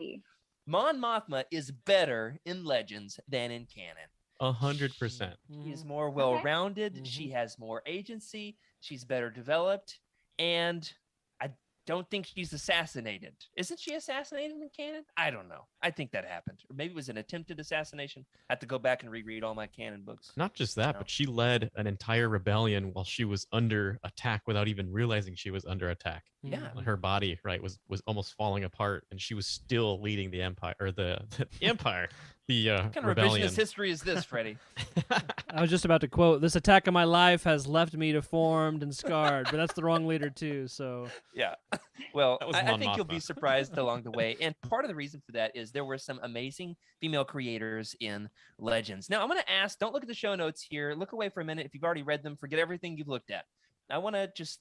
Mon Mothma is better in Legends than in canon. 100%. She's more well-rounded. She has more agency. She's better developed. And I don't think she's assassinated. Isn't she assassinated in canon? I don't know. I think that happened. Or maybe it was an attempted assassination. I have to go back and reread all my canon books. Not just that, but she led an entire rebellion while she was under attack without even realizing she was under attack. Yeah. Her body, right, was almost falling apart, and she was still leading the empire, or the empire. What kind of rebellion. revisionist history is this, Freddie? I was just about to quote, "This attack on my life has left me deformed and scarred," but that's the wrong leader too. So yeah, well, I think Mothma. you'll be surprised along the way, and part of the reason for that is there were some amazing female creators in Legends. Now, I'm going to ask, don't look at the show notes here. Look away for a minute. If you've already read them, forget everything you've looked at. I want to just,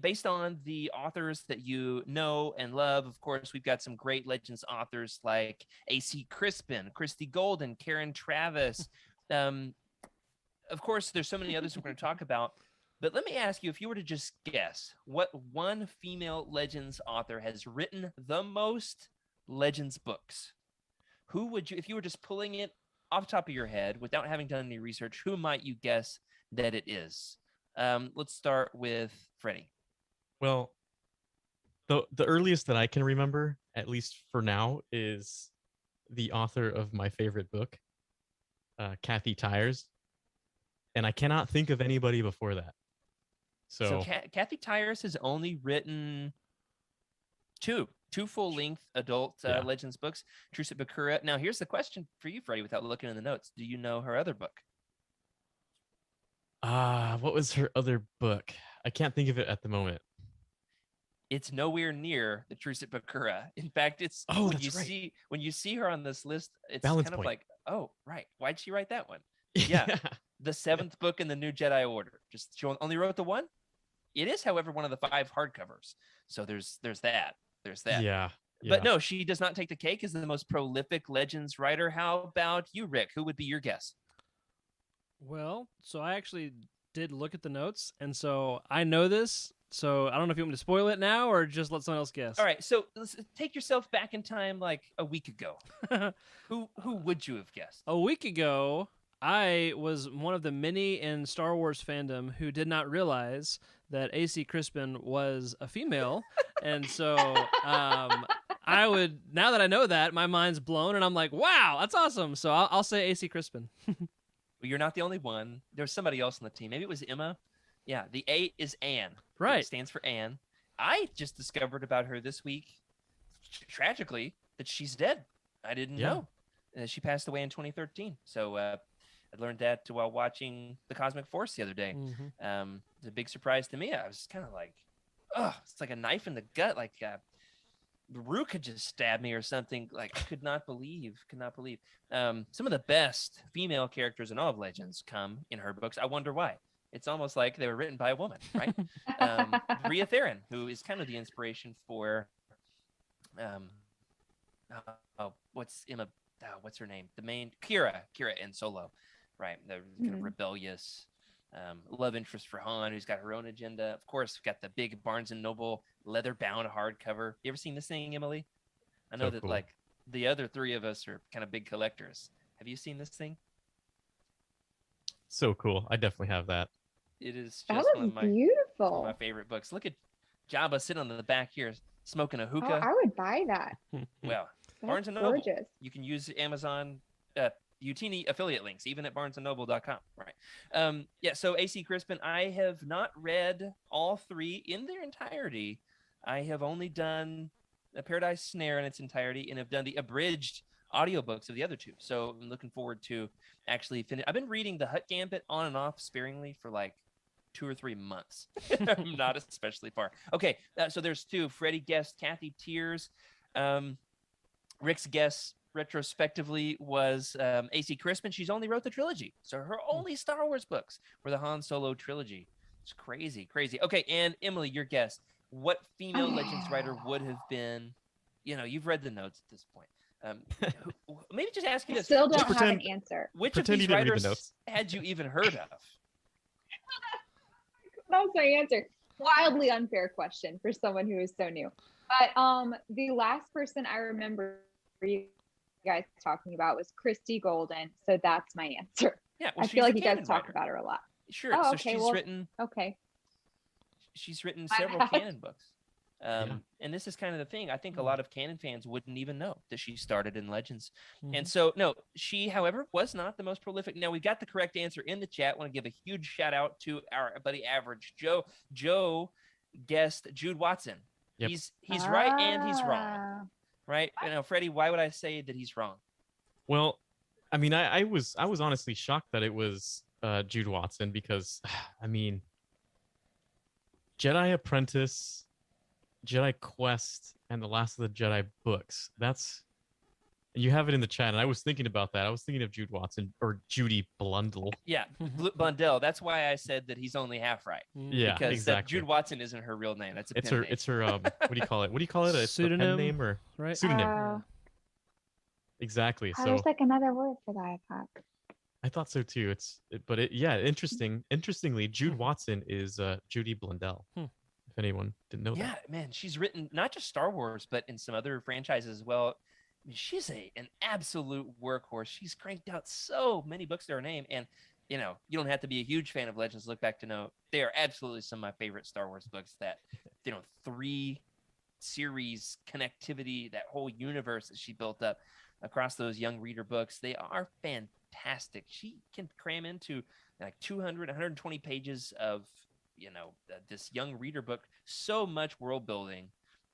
based on the authors that you know and love, of course, we've got some great Legends authors like A.C. Crispin, Christy Golden, Karen Travis. Of course, there's so many others we're going to talk about. But let me ask you, if you were to just guess, what one female Legends author has written the most Legends books? Who would you, if you were just pulling it off the top of your head without having done any research, who might you guess that it is? Let's start with Freddie. Well, the earliest that I can remember, at least for now, is the author of my favorite book, Kathy Tyers, and I cannot think of anybody before that. So Kathy Tyers has only written two full-length adult Legends books, Truce at Bakura. Now, here's the question for you, Freddie, without looking in the notes. Do you know her other book? What was her other book? I can't think of it at the moment. It's nowhere near the Truce at Bakura. In fact, it's when you see her on this list, it's Balance kind of point. like, oh, right. Why'd she write that one? Yeah. The 7th book in the New Jedi Order. She only wrote the one. It is, however, one of the 5 hardcovers. So there's that. There's that. Yeah. But no, she does not take the cake as the most prolific Legends writer. How about you, Rick? Who would be your guess? Well, so I actually did look at the notes, and so I know this. So I don't know if you want me to spoil it now or just let someone else guess. All right, so let's take yourself back in time like a week ago. Who would you have guessed? A week ago, I was one of the many in Star Wars fandom who did not realize that AC Crispin was a female, and so I would, now that I know that, my mind's blown, and I'm like, wow, that's awesome. So I'll say AC Crispin. Well, you're not the only one. There's somebody else on the team. Maybe it was Emma. Yeah, the A is Anne. Right. It stands for Anne. I just discovered about her this week, tragically, that she's dead. I didn't know. She passed away in 2013. So I learned that while watching The Cosmic Force the other day. It's a big surprise to me. I was kind of like, oh, it's like a knife in the gut. Like Rue could just stab me or something. Like I could not believe. Some of the best female characters in all of Legends come in her books. I wonder why. It's almost like they were written by a woman, right? Rhea Theron, who is kind of the inspiration for, what's Emma? What's her name? The main Kira in Solo, right? The kind of rebellious love interest for Han, who's got her own agenda. Of course, we've got the big Barnes and Noble leather-bound hardcover. You ever seen this thing, Emily? I know cool. Like the other three of us are kind of big collectors. Have you seen this thing? So cool. I definitely have that. It is just one of my favorite books. Look at Jabba sitting on the back here smoking a hookah. Oh, I would buy that. Well, Barnes and Noble. Gorgeous. You can use Amazon Youtini affiliate links, even at barnesandnoble.com. Right. So AC Crispin, I have not read all three in their entirety. I have only done A Paradise Snare in its entirety and have done the abridged audiobooks of the other two. So I'm looking forward to actually finish. I've been reading The Hutt Gambit on and off sparingly for like 2 or 3 months. I'm not especially far. Okay, so there's two. Freddie guessed Kathy Tears. Rick's guess retrospectively was AC Crispin. She's only wrote the trilogy. So her only Star Wars books were the Han Solo trilogy. It's crazy. Okay, and Emily, your guess. What female Legends writer would have been, you've read the notes at this point. Maybe just ask you this. Still don't have an answer. Which of these writers had you even heard of? That was my answer. Wildly unfair question for someone who is so new. But the last person I remember you guys talking about was Christy Golden. So that's my answer. Yeah, I feel like you guys talk about her a lot. Sure. Oh, okay, she's written. Okay. She's written several canon books. And this is kind of the thing. I think a lot of canon fans wouldn't even know that she started in Legends. And so, no, she, however, was not the most prolific. Now, we got the correct answer in the chat. I want to give a huge shout out to our buddy Average Joe. Joe guessed Jude Watson. Yep. He's right and he's wrong. Right? Freddie, why would I say that he's wrong? Well, I mean, I was honestly shocked that it was Jude Watson because, I mean, Jedi Apprentice, Jedi Quest, and the Last of the Jedi books. You have it in the chat, and I was thinking about that. I was thinking of Jude Watson or Judy Blundell. Yeah, Blundell. That's why I said that he's only half right. Yeah, because exactly. Jude Watson isn't her real name. That's a it's pen her. name. It's her. What do you call it? What do you call it? A pseudonym, pen name or right? Pseudonym. Exactly. I So was like another word for that. I thought so too. Interestingly, Jude Watson is Judy Blundell. If anyone didn't know that. Yeah, man, she's written not just Star Wars, but in some other franchises as well. I mean, she's an absolute workhorse. She's cranked out so many books to her name, and you don't have to be a huge fan of Legends Lookback to know they are absolutely some of my favorite Star Wars books. That 3 series connectivity, that whole universe that she built up across those young reader books, they are fantastic. She can cram into like 200, 120 pages of this young reader book, so much world building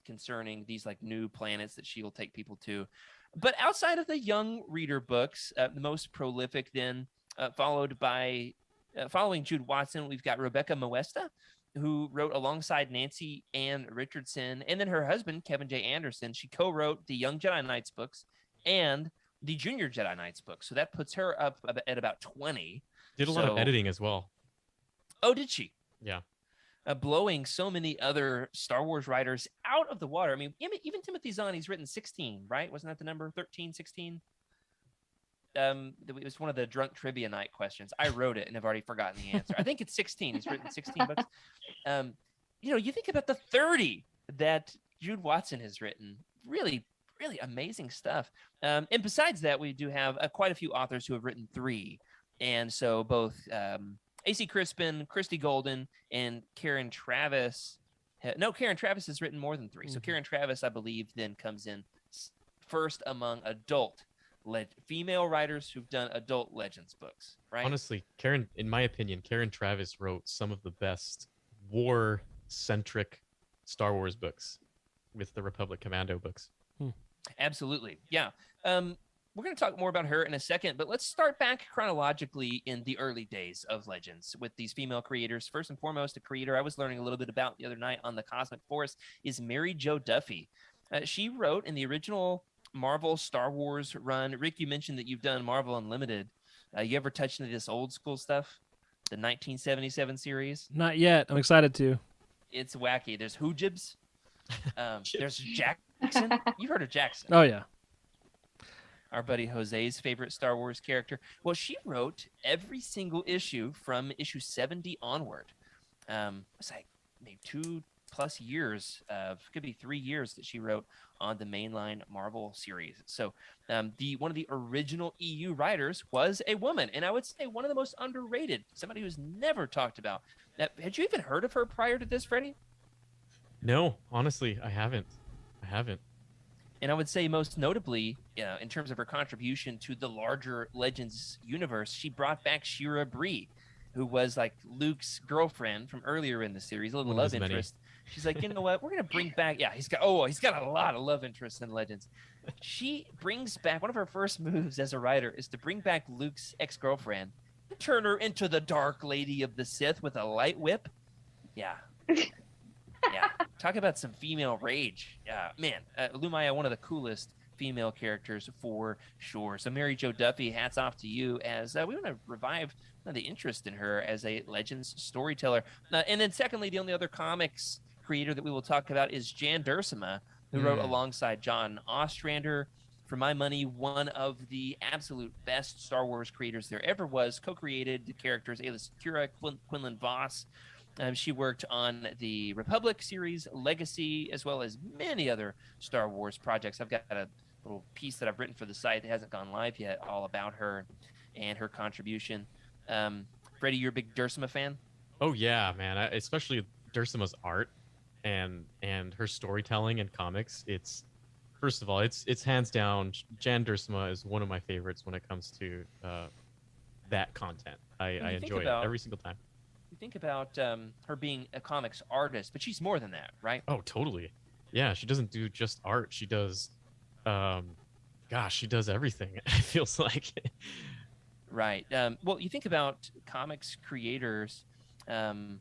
concerning these like new planets that she will take people to. But outside of the young reader books, the most prolific then following Jude Watson, we've got Rebecca Moesta, who wrote alongside Nancy Ann Richardson, and then her husband, Kevin J. Anderson. She co-wrote the Young Jedi Knights books and the Junior Jedi Knights books. So that puts her up at about 20. Did a lot of editing as well. Oh, did she? Yeah. Blowing so many other Star Wars writers out of the water. I mean, even Timothy Zahn, he's written 16, right? Wasn't that the number? 13, 16? It was one of the drunk trivia night questions. I wrote it and have already forgotten the answer. I think it's 16. He's written 16 books. You think about the 30 that Jude Watson has written. Really, really amazing stuff. And besides that, we do have quite a few authors who have written 3. And so both AC Crispin, Christy Golden, and Karen Travis. Karen Travis has written more than 3. So Karen Travis, I believe, then comes in first among adult female writers who've done adult Legends books, right? Honestly, in my opinion, Karen Travis wrote some of the best war-centric Star Wars books with the Republic Commando books. Absolutely. Yeah. We're going to talk more about her in a second, but let's start back chronologically in the early days of Legends with these female creators. First and foremost, a creator I was learning a little bit about the other night on the Cosmic Forest is Mary Jo Duffy. She wrote in the original Marvel Star Wars run. Rick, you mentioned that you've done Marvel Unlimited. You ever touched into this old school stuff? The 1977 series? Not yet. I'm excited to. It's wacky. There's Hoojibs. There's Jackson. You've heard of Jackson. Oh, yeah. Our buddy Jose's favorite Star Wars character. Well, she wrote every single issue from issue 70 onward. It's like maybe 2+ years, could be 3 years that she wrote on the mainline Marvel series. So one of the original EU writers was a woman, and I would say one of the most underrated, somebody who's never talked about. Had you even heard of her prior to this, Freddie? No, honestly, I haven't. And I would say most notably, in terms of her contribution to the larger Legends universe, she brought back Shira Bree, who was like Luke's girlfriend from earlier in the series, a little love interest. She's like, you know what? We're going to bring back, he's got a lot of love interests in Legends. She brings back, one of her first moves as a writer is to bring back Luke's ex-girlfriend, turn her into the Dark Lady of the Sith with a light whip. Yeah. Yeah. Talk about some female rage. Man, Lumaya, one of the coolest female characters for sure. So Mary Jo Duffy, hats off to you as we want to revive the interest in her as a Legends storyteller. And then secondly, the only other comics creator that we will talk about is Jan Duursema, who wrote alongside John Ostrander. For my money, one of the absolute best Star Wars creators there ever was. Co-created the characters Aayla Secura, Quinlan Voss. She worked on the Republic series, Legacy, as well as many other Star Wars projects. I've got a little piece that I've written for the site that hasn't gone live yet, all about her and her contribution. Freddie, you're a big Duursema fan? Oh yeah, man. Especially Duursema's art and her storytelling and comics. It's first of all, it's hands down. Jan Duursema is one of my favorites when it comes to that content. I enjoy it every single time. You think about her being a comics artist, but she's more than that, right? Oh, totally. Yeah, she doesn't do just art. She does, she does everything. It feels like. Right. Well, you think about comics creators, they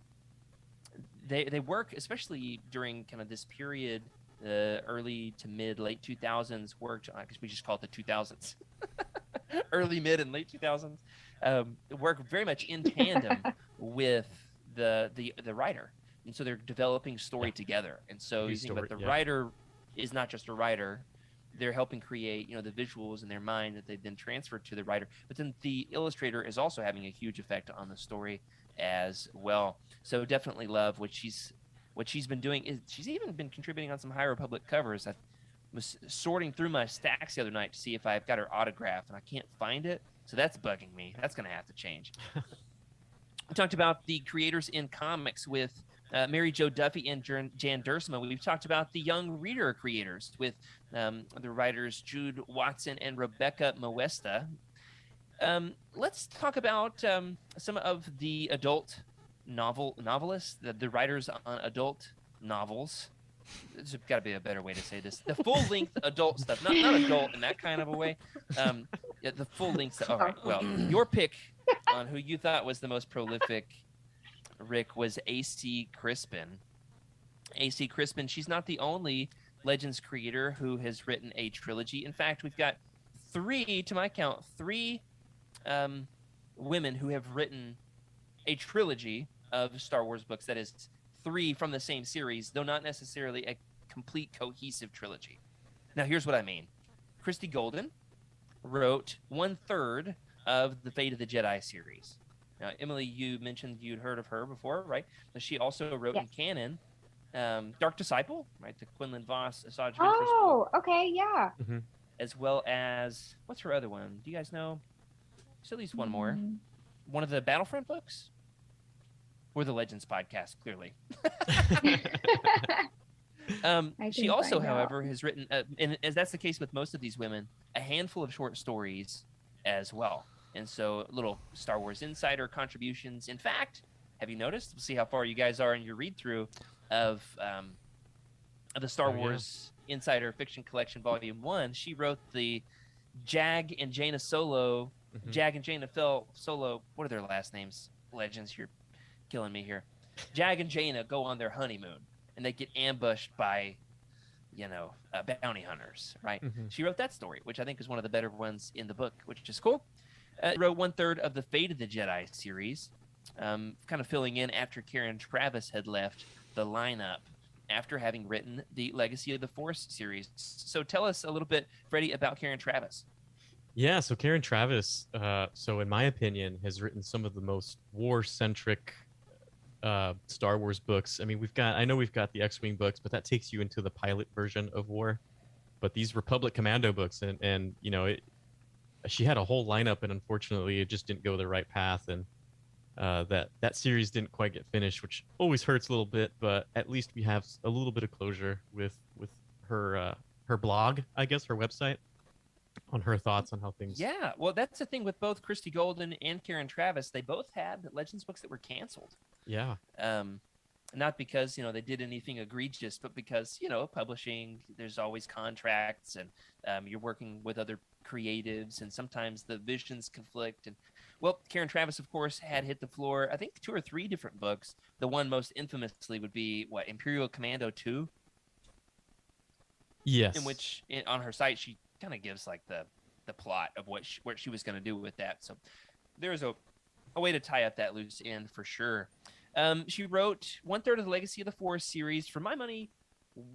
work, especially during kind of this period, early to late 2000s, worked, I guess we just call it the 2000s, early, mid, and late 2000s, work very much in tandem with the writer. And so they're developing story together. And so you think about the writer is not just a writer. They're helping create, the visuals in their mind that they then transfer to the writer. But then the illustrator is also having a huge effect on the story as well. So definitely love what she's been doing. She's even been contributing on some High Republic covers. I was sorting through my stacks the other night to see if I've got her autograph, and I can't find it. So that's bugging me. That's going to have to change. We talked about the creators in comics with Mary Jo Duffy and Jan Duursema. We've talked about the young reader creators with the writers Jude Watson and Rebecca Moesta. Let's talk about some of the adult novelists, the writers on adult novels. There's got to be a better way to say this. The full-length adult stuff, not adult in that kind of a way. The full-length stuff. All right, well, your pick on who you thought was the most prolific, Rick, was AC Crispin. AC Crispin, she's not the only Legends creator who has written a trilogy. In fact, we've got three women who have written a trilogy of Star Wars books. That is 3 from the same series, though not necessarily a complete cohesive trilogy. Now, here's what I mean. Christy Golden wrote 1/3 of the Fate of the Jedi series. Now, Emily, you mentioned you'd heard of her before, right? But she also wrote in canon Dark Disciple, right? The Quinlan Voss, Asajj Ventress book. Oh, okay, yeah. As well as, what's her other one? Do you guys know? There's at least one more. One of the Battlefront books? Or the Legends podcast, clearly. She also, however, has written, and as that's the case with most of these women, a handful of short stories as well. And so little Star Wars Insider contributions. In fact, have you noticed? We'll see how far you guys are in your read-through of the Star Wars Insider Fiction Collection Volume 1. She wrote the Jag and Jaina Solo, Jag and Jaina Solo, what are their last names? Legends, you're killing me here. Jag and Jaina go on their honeymoon, and they get ambushed by, bounty hunters, right? She wrote that story, which I think is one of the better ones in the book, which is cool. Wrote 1/3 of the Fate of the Jedi series, kind of filling in after Karen Traviss had left the lineup after having written the Legacy of the Force series. So tell us a little bit, Freddie, about Karen Traviss. Yeah, so Karen Traviss, so in my opinion, has written some of the most war-centric Star Wars books. I mean, I know we've got the X-Wing books, but that takes you into the pilot version of war. But these Republic Commando books, and she had a whole lineup, and unfortunately, it just didn't go the right path, and that series didn't quite get finished, which always hurts a little bit. But at least we have a little bit of closure with her blog, I guess, her website, on her thoughts on how things. Yeah, well, that's the thing with both Christy Golden and Karen Traviss. They both had Legends books that were canceled. Yeah. Not because they did anything egregious, but because publishing, there's always contracts, and you're working with other creatives, and sometimes the visions conflict. And well, Karen Traviss, of course, had hit the floor, I think 2 or 3 different books. The one most infamously would be Imperial Commando 2. Yes. In which on her site she kind of gives like the plot of what she was going to do with that. So there's a way to tie up that loose end for sure. She wrote 1/3 of the Legacy of the Force series. For my money,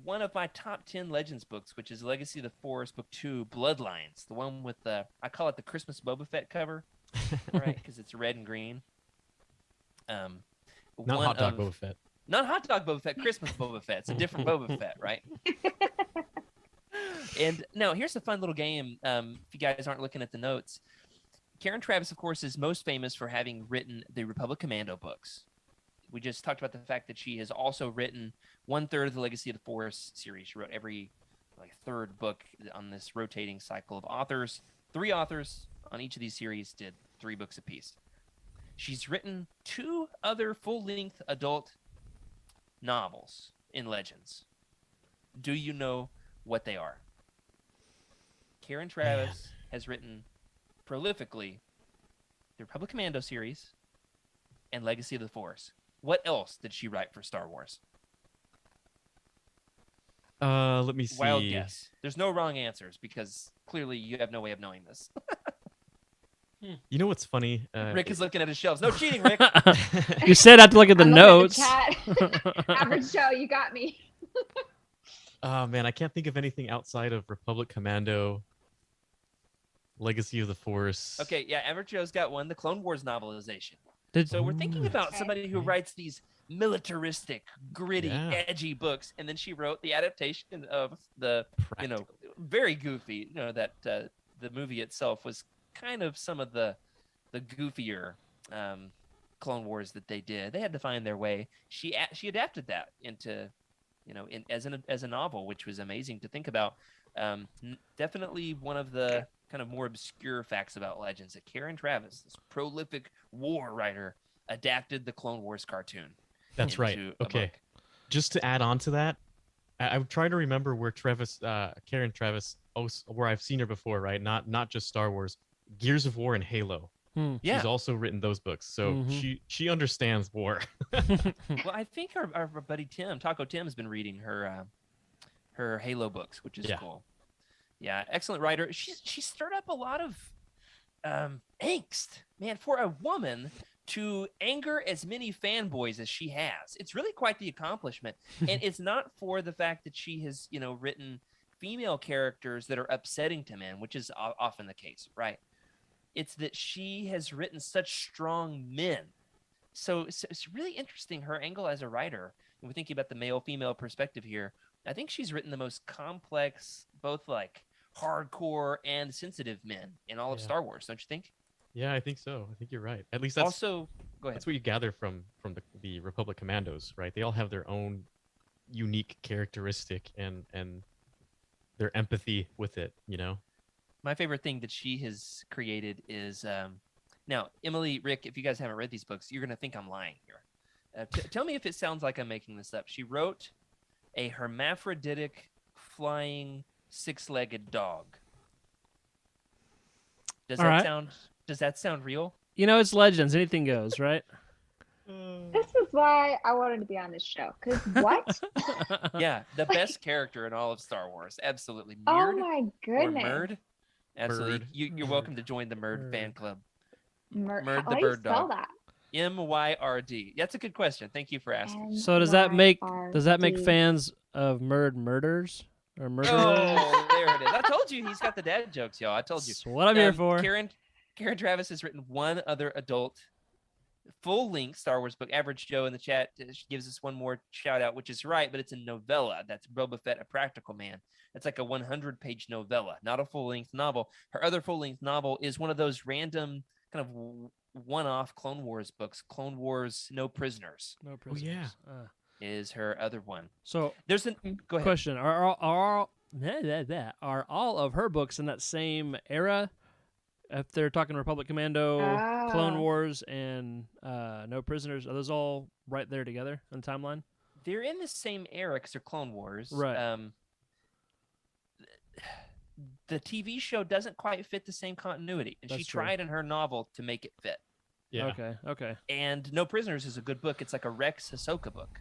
one of my top 10 Legends books, which is Legacy of the Force Book 2, Bloodlines, the one with I call it the Christmas Boba Fett cover, right? Because it's red and green. Not Hot Dog Boba Fett. Not Hot Dog Boba Fett, Christmas Boba Fett. It's a different Boba Fett, right? And now here's a fun little game. If you guys aren't looking at the notes, Karen Traviss, of course, is most famous for having written the Republic Commando books. We just talked about the fact that she has also written 1/3 of the Legacy of the Force series. She wrote every third book on this rotating cycle of authors. 3 authors on each of these series did 3 books apiece. She's written 2 other full-length adult novels in Legends. Do you know what they are? Karen Traviss has written prolifically the Republic Commando series and Legacy of the Force. What else did she write for Star Wars? Let me see. Wild guess. There's no wrong answers because clearly you have no way of knowing this. You know what's funny? Rick is looking at his shelves. No cheating, Rick. You said I have to look at the notes. Average Joe, you got me. Oh man, I can't think of anything outside of Republic Commando, Legacy of the Force. Okay, yeah, Average Joe's got one, the Clone Wars novelization. So we're thinking about somebody who writes these militaristic, gritty, edgy books, and then she wrote the adaptation of the, very goofy. That the movie itself was kind of some of the goofier Clone Wars that they did. They had to find their way. She adapted that into, as a novel, which was amazing to think about. Definitely one of the kind of more obscure facts about Legends that Karen Traviss, this prolific war writer, adapted the Clone Wars cartoon. That's right. Okay. Just to add on to that, I'm trying to remember where Karen Traviss, where I've seen her before, right? Not just Star Wars, Gears of War and Halo. Yeah. She's also written those books, so she understands war. Well, I think our buddy Tim, Taco Tim, has been reading her Halo books, which is cool. Yeah, excellent writer. She stirred up a lot of angst, man, for a woman to anger as many fanboys as she has. It's really quite the accomplishment. And it's not for the fact that she has, written female characters that are upsetting to men, which is often the case, right? It's that she has written such strong men. So it's really interesting, her angle as a writer. And we're thinking about the male-female perspective here. I think she's written the most complex, both hardcore and sensitive men in all of Star Wars, don't you think? Yeah, I think so. I think you're right. At least that's Also, go ahead. that's what you gather from the Republic Commandos, right? They all have their own unique characteristic and their empathy with it, you know. My favorite thing that she has created is now, Emily, Rick, if you guys haven't read these books, you're going to think I'm lying here. Tell me if it sounds like I'm making this up. She wrote a hermaphroditic flying six-legged dog. Does that sound real? You know, it's Legends. Anything goes, right? This is why I wanted to be on this show. Because what? Yeah, the best character in all of Star Wars. Absolutely. Oh Myrd my or goodness. Myrd. Absolutely. Myrd. You're welcome to join the Myrd fan club. Myrd How the do you bird spell dog. that? Myrd. That's a good question. Thank you for asking. So does that make MYRD. fans of murders or murderers? Oh, there it is. I told you he's got the dad jokes, y'all. I told you. That's what I'm here for. Karen Travis has written one other adult full-length Star Wars book. Average Joe in the chat gives us one more shout out, which is right, but it's a novella. That's Boba Fett, A Practical Man. It's like a 100-page novella, not a full-length novel. Her other full-length novel is one of those random kind of one-off Clone Wars books. Clone Wars No Prisoners. No prisoners. yeah. Is her other one. So There's an go ahead. question: Are all of her books in that same era? If they're talking Republic Commando, Clone Ah. Wars, and No Prisoners, are those all right there together in the timeline? They're in the same era because they're Clone Wars. Right. The TV show doesn't quite fit the same continuity, and That's she true. tried in her novel to make it fit. Yeah. Okay. And No Prisoners is a good book. It's like a Rex Ahsoka book.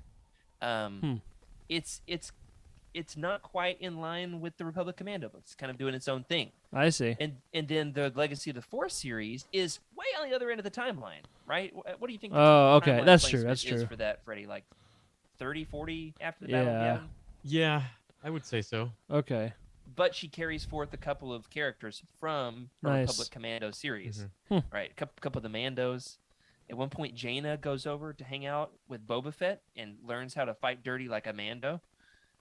It's not quite in line with the Republic Commando books. It's kind of doing its own thing. I see. And then the Legacy of the Force series is way on the other end of the timeline, right? What do you think? the Oh, okay. timeline That's placement true. That's is true. for that, Freddie? Like 30, 40 after the Battle of Yeah. Yavin? Yeah, I would say so. Okay. But she carries forth a couple of characters from the Nice. Republic Commando series, Mhm. right? A couple of the Mandos. At one point, Jaina goes over to hang out with Boba Fett and learns how to fight dirty like a Mando,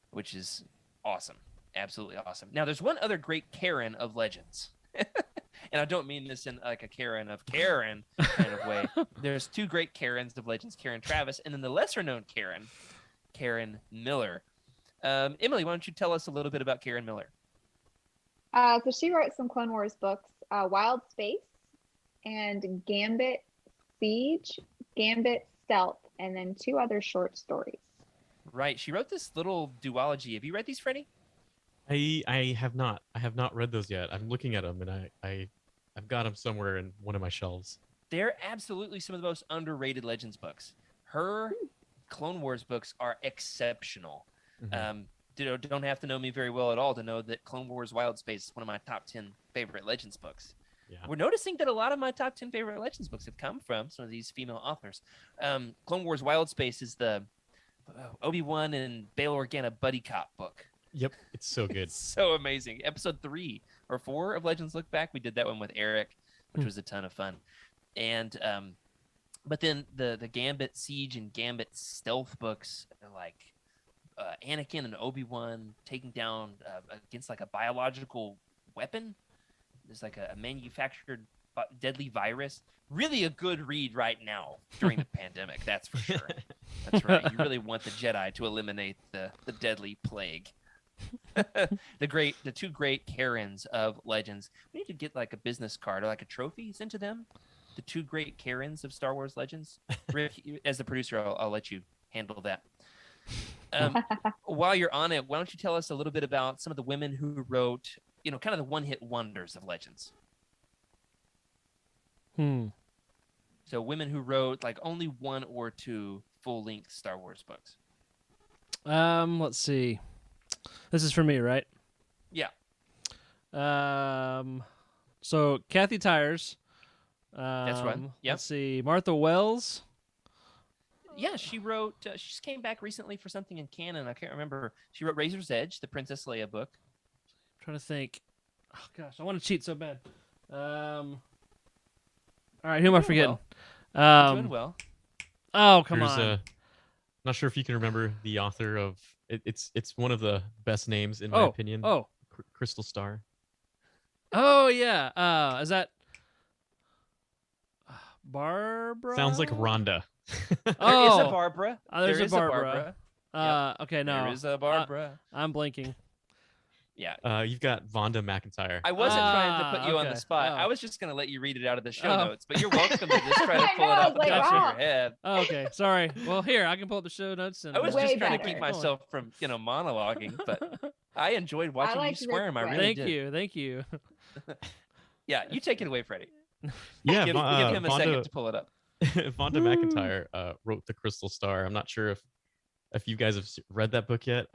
which is awesome, absolutely awesome. Now, there's one other great Karen of Legends, and I don't mean this in like a Karen of Karen kind of way. There's two great Karens of Legends, Karen Travis, and then the lesser-known Karen, Karen Miller. Emily, why don't you tell us a little bit about Karen Miller? So she wrote some Clone Wars books, Wild Space and Gambit Siege, Gambit Stealth, and then 2 other short stories. Right, she wrote this little duology. Have you read these, Freddie? I have not. I have not read those yet. I'm looking at them, and I've got them somewhere in one of my shelves. They're absolutely some of the most underrated Legends books. Her Clone Wars books are exceptional. Mhm. Don't have to know me very well at all to know that Clone Wars Wild Space is one of my top 10 favorite Legends books. Yeah. We're noticing that a lot of my top 10 favorite Legends books have come from some of these female authors. Clone Wars Wild Space is the Obi-Wan and Bail Organa buddy cop book. Yep, it's so good. It's so amazing. Episode 3 or 4 of Legends Look Back, we did that one with Eric, which was a ton of fun. And but then the Gambit Siege and Gambit Stealth books are like Anakin and Obi-Wan taking down against like a biological weapon. There's like a manufactured deadly virus. Really a good read right now during the pandemic, that's for sure. That's right. You really want the Jedi to eliminate the deadly plague. The 2 great Karens of Legends. We need to get like a business card or like a trophy sent to them. The 2 great Karens of Star Wars Legends. Rick, as the producer, I'll let you handle that. While you're on it, why don't you tell us a little bit about some of the women who wrote, kind of the one-hit wonders of Legends? So women who wrote like only 1 or 2 full-length Star Wars books. Let's see. This is for me, right? Yeah. So Kathy Tyers. That's one. Yep. Let's see. Martha Wells. Yeah, she wrote. She just came back recently for something in canon. I can't remember. She wrote Razor's Edge, the Princess Leia book. I'm trying to think. Oh gosh, I want to cheat so bad. All right, who am I forgetting? Doing well. Oh, come on. Not sure if you can remember the author of it. It's one of the best names in my opinion. Oh. Crystal Star. Oh yeah. Is that? Barbara. Sounds like Rhonda. There is a Oh, Barbara. there's There a is Barbara. Okay, no. There is a Barbara. I'm blinking. Yeah. You've got Vonda McIntyre. I wasn't trying to put you on the okay. spot. Oh. I was just going to let you read it out of the show Oh. notes, but you're welcome to just try to I pull it know, off the like, top of wow. your head. Oh, okay, sorry. Well, here I can pull up the show notes and. I was Way just trying to better. keep myself from, monologuing, but I enjoyed watching you like squirm. I Rick's really way. did. Thank you. Yeah, you take it away, Freddie. Yeah, Give him a second to pull it up. Vonda McIntyre wrote The Crystal Star. I'm not sure if you guys have read that book yet.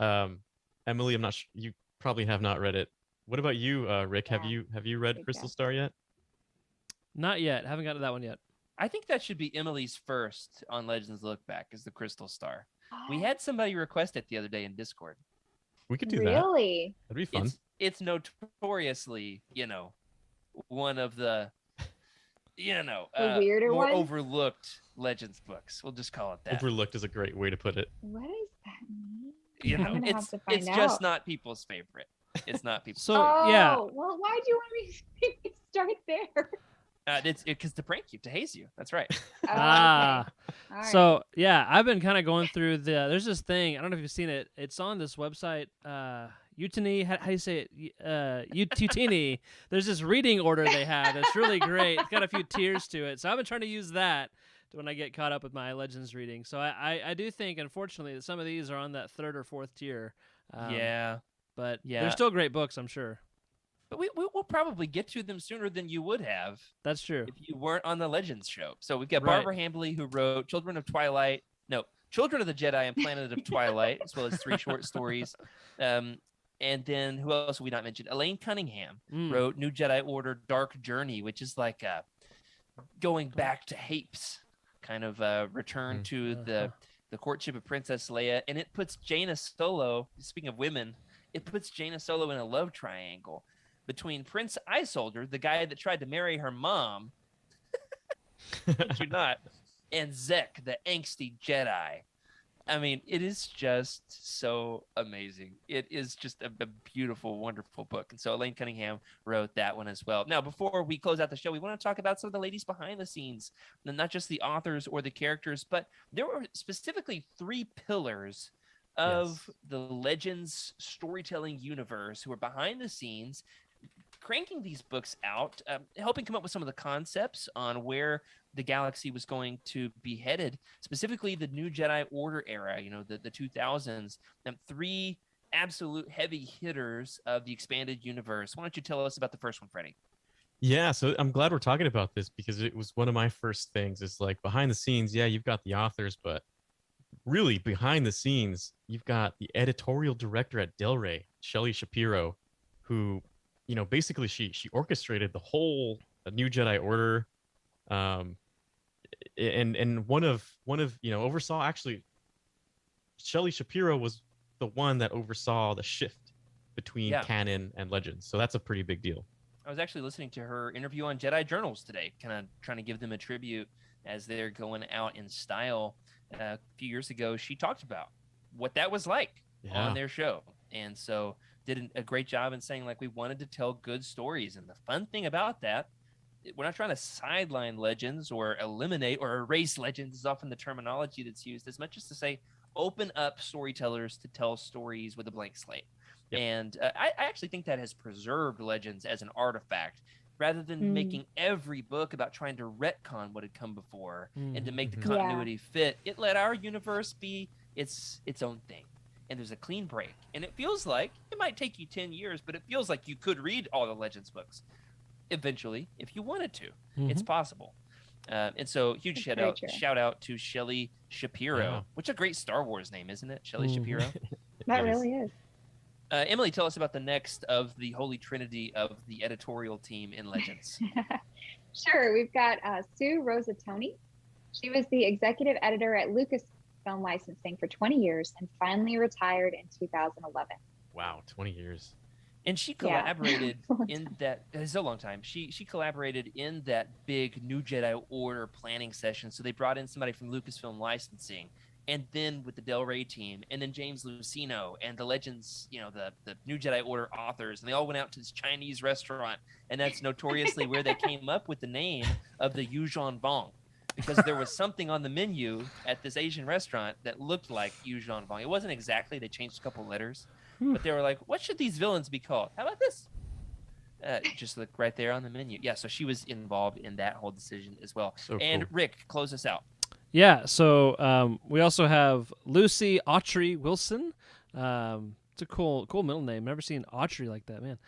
Emily, I'm not sure. You probably have not read it. What about you, Rick? Yeah. Have you read Big Crystal fan. Star yet? Not yet. Haven't got to that one yet. I think that should be Emily's first on Legends Lookback is the Crystal Star. We had somebody request it the other day in Discord. We could do that. Really? That'd be fun. It's notoriously, one of the, weirder more one? overlooked Legends books. We'll just call it that. Overlooked is a great way to put it. What does that mean? You I'm know, gonna have it's to find it's just out. not people's favorite. It's not people's. So Oh, yeah, well, why'd you want me to start there? It's because to prank you, to haze you. That's right. Oh, Ah. okay. All right. So yeah, I've been kind of going through there's this thing. I don't know if you've seen it. It's on this website, Youtini. How do you say it? Youtini. There's this reading order they have that's really great. It's got a few tiers to it. So I've been trying to use that when I get caught up with my Legends reading. So I do think, unfortunately, that some of these are on that third or fourth tier. Yeah. But Yeah. they're still great books, I'm sure. But we'll probably get to them sooner than you would have That's true. if you weren't on the Legends show. So we've got Right. Barbara Hambly, who wrote Children of the Jedi and Planet of Twilight, as well as 3 short stories. And then who else have we not mentioned? Elaine Cunningham wrote New Jedi Order Dark Journey, which is like going back to Hapes, kind of return to the courtship of Princess Leia. And it puts Jaina Solo, speaking of women, it puts Jaina Solo in a love triangle between Prince Isolder, the guy that tried to marry her mom, did you not, and Zek, the angsty Jedi. I mean, it is just so amazing. It is just a beautiful, wonderful book. And so Elaine Cunningham wrote that one as well. Now, before we close out the show, we want to talk about some of the ladies behind the scenes, and not just the authors or the characters, but there were specifically 3 pillars of the Legends storytelling universe who are behind the scenes, cranking these books out, helping come up with some of the concepts on where the galaxy was going to be headed, specifically the New Jedi Order era, the 2000s, and 3 absolute heavy hitters of the expanded universe. Why don't you tell us about the first one, Freddie? Yeah, so I'm glad we're talking about this because it was one of my first things. It's like behind the scenes, yeah, you've got the authors, but really behind the scenes, you've got the editorial director at Del Rey, Shelley Shapiro, who, basically she orchestrated the whole New Jedi Order, and one of oversaw, actually Shelley Shapiro was the one that oversaw the shift between canon and Legends. So that's a pretty big deal. I was actually listening to her interview on Jedi Journals today, kind of trying to give them a tribute as they're going out in style. A few years ago, she talked about what that was like on their show. And so did a great job in saying, like, we wanted to tell good stories. And the fun thing about that, we're not trying to sideline Legends or eliminate or erase Legends is often the terminology that's used, as much as to say open up storytellers to tell stories with a blank slate. Yep. And I actually think that has preserved Legends as an artifact, rather than making every book about trying to retcon what had come before and to make the continuity fit. It let our universe be its own thing. And there's a clean break. And it feels like, it might take you 10 years, but it feels like you could read all the Legends books eventually if you wanted to. It's possible. And so huge shout out to Shelley Shapiro, which is a great Star Wars name, isn't it? Shelley Shapiro. That really is. Emily, tell us about the next of the Holy Trinity of the editorial team in Legends. Sure. We've got Sue Rosatoni. She was the executive editor at Lucasfilm Licensing for 20 years and finally retired in 2011. Wow, 20 years. And she collaborated in that, it's a long time. She collaborated in that big New Jedi Order planning session. So they brought in somebody from Lucasfilm Licensing, and then with the Del Rey team, and then James Lucino and the Legends, the New Jedi Order authors, and they all went out to this Chinese restaurant, and that's notoriously where they came up with the name of the Yuuzhan Vong. because there was something on the menu at this Asian restaurant that looked like Yu Zhan Vong. It wasn't exactly. They changed a couple letters, but they were like, "What should these villains be called? How about this?" Just look right there on the menu. Yeah, so she was involved in that whole decision as well. So and cool. Rick, close us out. Yeah, so we also have Lucy Autry Wilson. It's a cool middle name. Never seen Autry like that, man.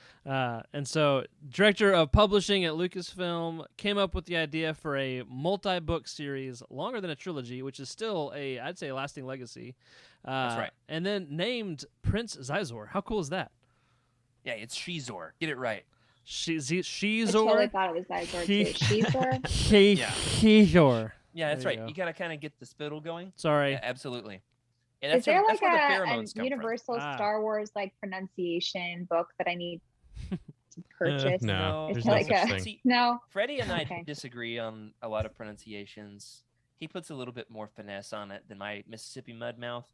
And so, director of publishing at Lucasfilm, came up with the idea for a multi-book series longer than a trilogy, which is still I'd say, a lasting legacy. That's right. And then named Prince Zizor. How cool is that? Yeah, it's Shizor. Get it right. Shizor. I totally thought it was Zizor too. Shizor? Shizor. Yeah, that's There you right. go. You got to kind of get the spittle going. Sorry. Yeah, absolutely. And Is there that's like where the a pheromones come Universal Ah. Star Wars like pronunciation book that I need to purchase? No, It's there's no like such a- thing. See, No. Freddie and I Okay. disagree on a lot of pronunciations. He puts a little bit more finesse on it than my Mississippi mud mouth.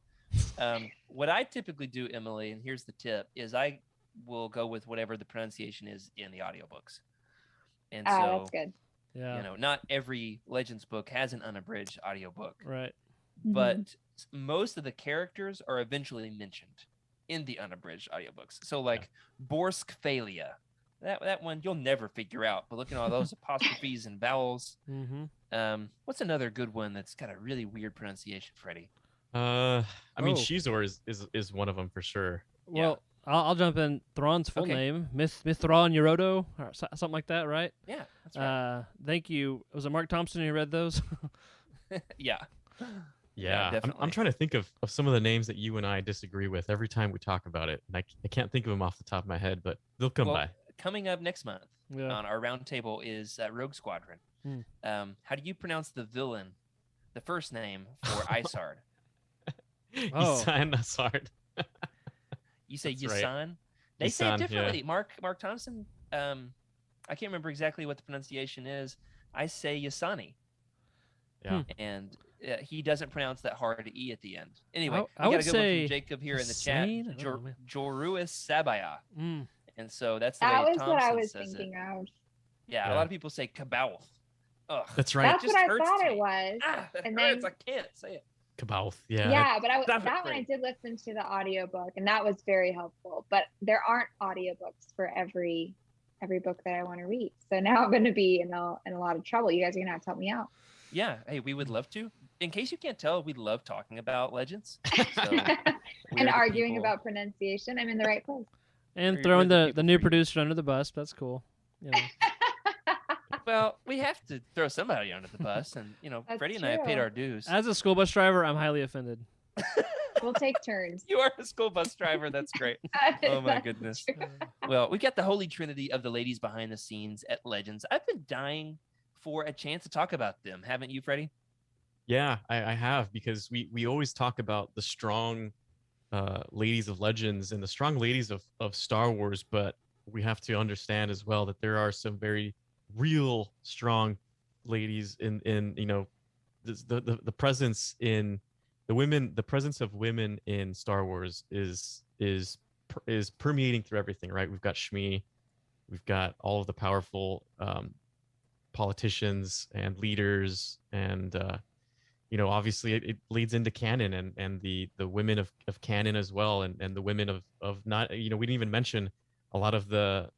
What I typically do, Emily, and here's the tip, is I will go with whatever the pronunciation is in the audiobooks. And so, That's good. Yeah. you know, not every Legends book has an unabridged audiobook, Right. Mhm. but most of the characters are eventually mentioned in the unabridged audiobooks. So like Borsk Phalia, that one you'll never figure out, but look at all those apostrophes and vowels. Mm-hmm. What's another good one that's got a really weird pronunciation, Freddie? I mean, Oh. Shizor is one of them for sure. Well, I'll jump in. Thrawn's full Okay. name, Mithron Yorodo, or something like that, right? Yeah, that's right. Thank you. Was it Mark Thompson who read those? Yeah. Yeah, I'm definitely. trying to think of some of the names that you and I disagree with every time we talk about it. And I can't think of them off the top of my head, but they'll come Well, by. coming up next month Yeah. on our roundtable is Rogue Squadron. Hmm. How do you pronounce the villain, the first name for Isard? Oh. Isan Asard. You say That's right. Yasan? They say it Yasan, yeah. differently. Mark Thompson, I can't remember exactly what the pronunciation is. I say Yasani, Yeah. and he doesn't pronounce that hard E at the end. Anyway, I we got would a good one say from Jacob here in the chat. Yassine? I don't know, man. Joruis Sabaya. Mm. And so that's the That way was Thompson what I was says thinking it. of. Yeah, a Yeah. lot of people say Kabouth. Ugh. That's right. That's just what I hurts thought to it me. was. Ah, that And hurts. then- I can't say it. Kabouth. Yeah. Yeah, but Stop it, that one I Freddie. did listen to the audiobook, and that was very helpful. But there aren't audiobooks for every book that I want to read. So now I'm going to be in a lot of trouble. You guys are going to have to help me out. Yeah, hey, we would love to. In case you can't tell, we love talking about Legends. So we're And the arguing people- about pronunciation. I'm in the right place. And We're throwing the the people new for you. producer under the bus. That's cool. You know. Well, we have to throw somebody under the bus, and That's Freddie and I have paid true. our dues. As a school bus driver, I'm highly offended. We'll take turns. You are a school bus driver. That's great. Oh my That's goodness. true. Well, we got the holy trinity of the ladies behind the scenes at Legends. I've been dying for a chance to talk about them, haven't you, Freddie? Yeah, I have, because we always talk about the strong ladies of Legends and the strong ladies of Star Wars, but we have to understand as well that there are some very real strong ladies in the presence in the presence of women in Star Wars is permeating through everything, right? We've got Shmi, we've got all of the powerful politicians and leaders, and obviously it leads into canon and the women of canon as well, and the women of not, we didn't even mention a lot of the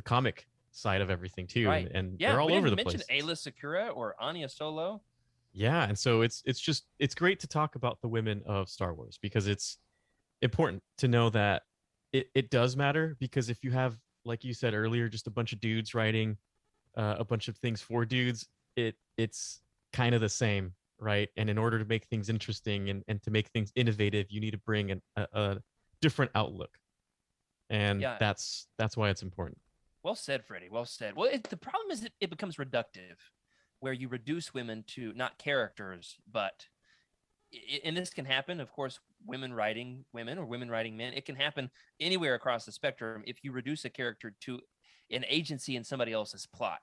comic side of everything too, Right. and Yeah, they're all we over didn't the mention place. Ayla Sakura or Anya Solo. Yeah, and so it's great to talk about the women of Star Wars, because it's important to know that it does matter, because if you have, like you said earlier, just a bunch of dudes writing a bunch of things for dudes, it's kind of the same, right? And in order to make things interesting and to make things innovative, you need to bring a different outlook, and Yeah. that's why it's important. Well said, Freddie. Well said. Well, the problem is that it becomes reductive, where you reduce women to not characters, but and this can happen, of course, women writing women or women writing men. It can happen anywhere across the spectrum if you reduce a character to an agency in somebody else's plot.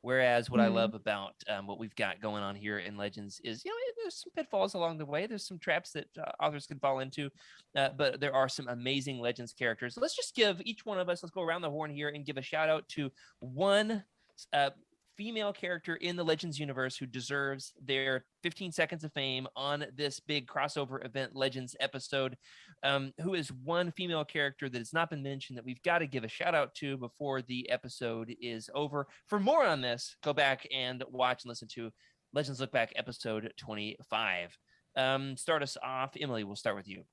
Whereas what I Mhm. love about what we've got going on here in Legends is, there's some pitfalls along the way. There's some traps that authors can fall into, but there are some amazing Legends characters. Let's just give each one of us, let's go around the horn here and give a shout out to one female character in the Legends universe who deserves their 15 seconds of fame on this big crossover event Legends episode, who is one female character that has not been mentioned that we've got to give a shout out to before the episode is over. For more on this, go back and watch and listen to Legends Look Back episode 25. Start us off. Emily, we'll start with you.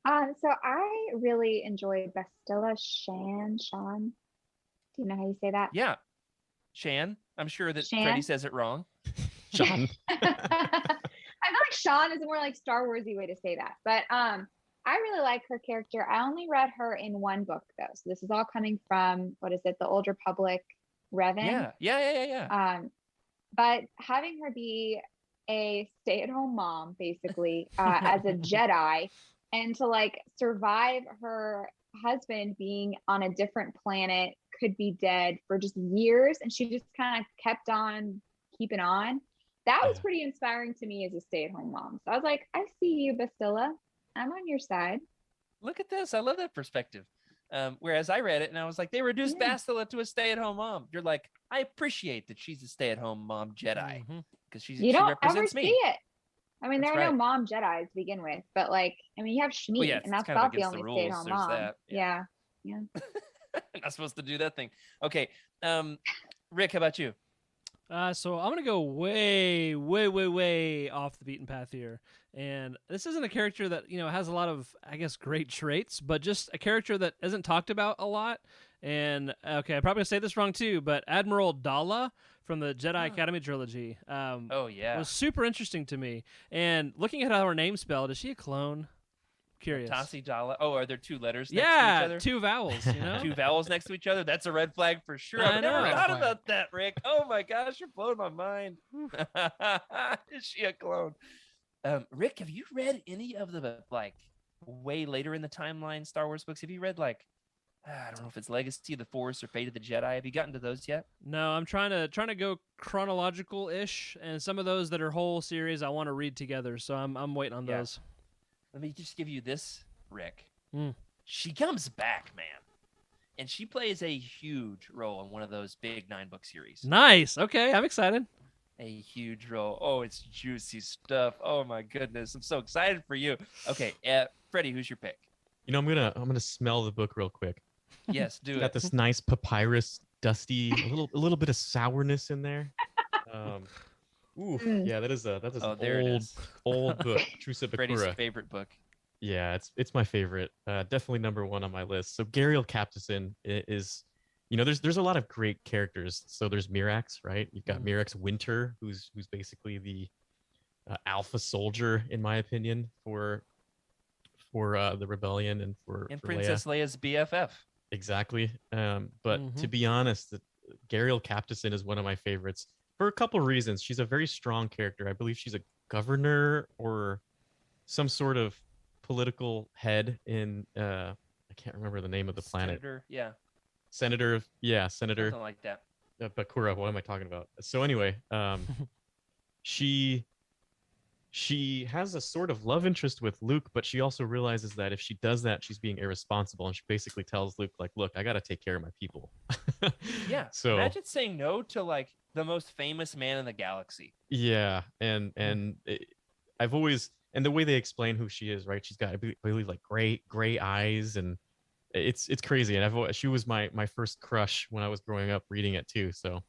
So I really enjoyed Bastilla Shan. Sean, do you know how you say that? Yeah, Shan. I'm sure that Shan? Freddie says it wrong. Sean. I feel like Sean is a more like Star Warsy way to say that, but I really like her character. I only read her in one book though, so this is all coming from what is it, the Old Republic Revan? Yeah. But having her be a stay-at-home mom, basically, as a Jedi, and to like survive her husband being on a different planet, could be dead for just years, and she just kind of kept on keeping on. That was pretty inspiring to me as a stay-at-home mom. So I was like, I see you, Bastilla. I'm on your side. Look at this. I love that perspective. Whereas I read it and I was like, they reduced Bastilla to a stay-at-home mom. You're like, I appreciate that she's a stay-at-home mom Jedi because she represents me. See it. I mean, That's there are right. no mom Jedis to begin with, but like, I mean, you have Shmi, and that's about the only stay-at-home mom. That. Yeah. Not supposed to do that thing. Okay. Rick, how about you? So I'm gonna go way off the beaten path here, and this isn't a character that has a lot of, I guess, great traits, but just a character that isn't talked about a lot. And okay, I'm probably gonna say this wrong too, but Admiral Dala from the Jedi Academy trilogy, was super interesting to me. And looking at how her name's spelled, is she a clone? Curious. Tassi Dala. Oh, are there two letters next to each other? Two vowels, Two vowels next to each other? That's a red flag for sure. I I've never know. thought about that, Rick. Oh my gosh, you're blowing my mind. Is she a clone? Rick, have you read any of the like way later in the timeline Star Wars books? Have you read like I don't know if it's Legacy of the Force or Fate of the Jedi? Have you gotten to those yet? No, I'm trying to go chronological-ish, and some of those that are whole series I want to read together, so I'm waiting on those. Let me just give you this, Rick. She comes back, man. And she plays a huge role in one of those big 9-book series. Nice. Okay, I'm excited. A huge role. Oh, it's juicy stuff. Oh my goodness. I'm so excited for you. Okay, Freddie, who's your pick? I'm gonna smell the book real quick. Yes, do it. Got this nice papyrus, dusty, a little bit of sourness in there. Yeah, that is an old book. Trusa Freddie's Bakura. favorite book. Yeah, it's my favorite. Definitely number one on my list. So Gariel Captison is, there's a lot of great characters. So there's Mirax, right? You've got Mirax Winter, who's basically the alpha soldier, in my opinion, for the rebellion and for Princess Leia's BFF. Exactly. But to be honest, Gariel Captison is one of my favorites for a couple reasons. She's a very strong character. I believe she's a governor or some sort of political head in I can't remember the name of the planet. Senator. Something like that. Bakura. What am I talking about? So anyway, she has a sort of love interest with Luke, but she also realizes that if she does that, she's being irresponsible, and she basically tells Luke, like, look, I got to take care of my people. Yeah. So imagine saying no to like the most famous man in the galaxy. Yeah, and I've always, and the way they explain who she is, right? She's got, I believe, like gray eyes, and it's crazy. And she was my first crush when I was growing up reading it too. So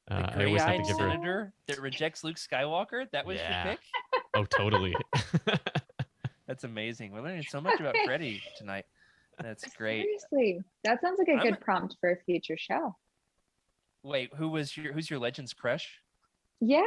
I always had to give her senator that rejects Luke Skywalker. That was your pick. Oh, totally. That's amazing. We're learning so much about Freddie tonight. That's great. Seriously, that sounds like a good prompt for a future show. Wait, who's your Legends crush? Yeah.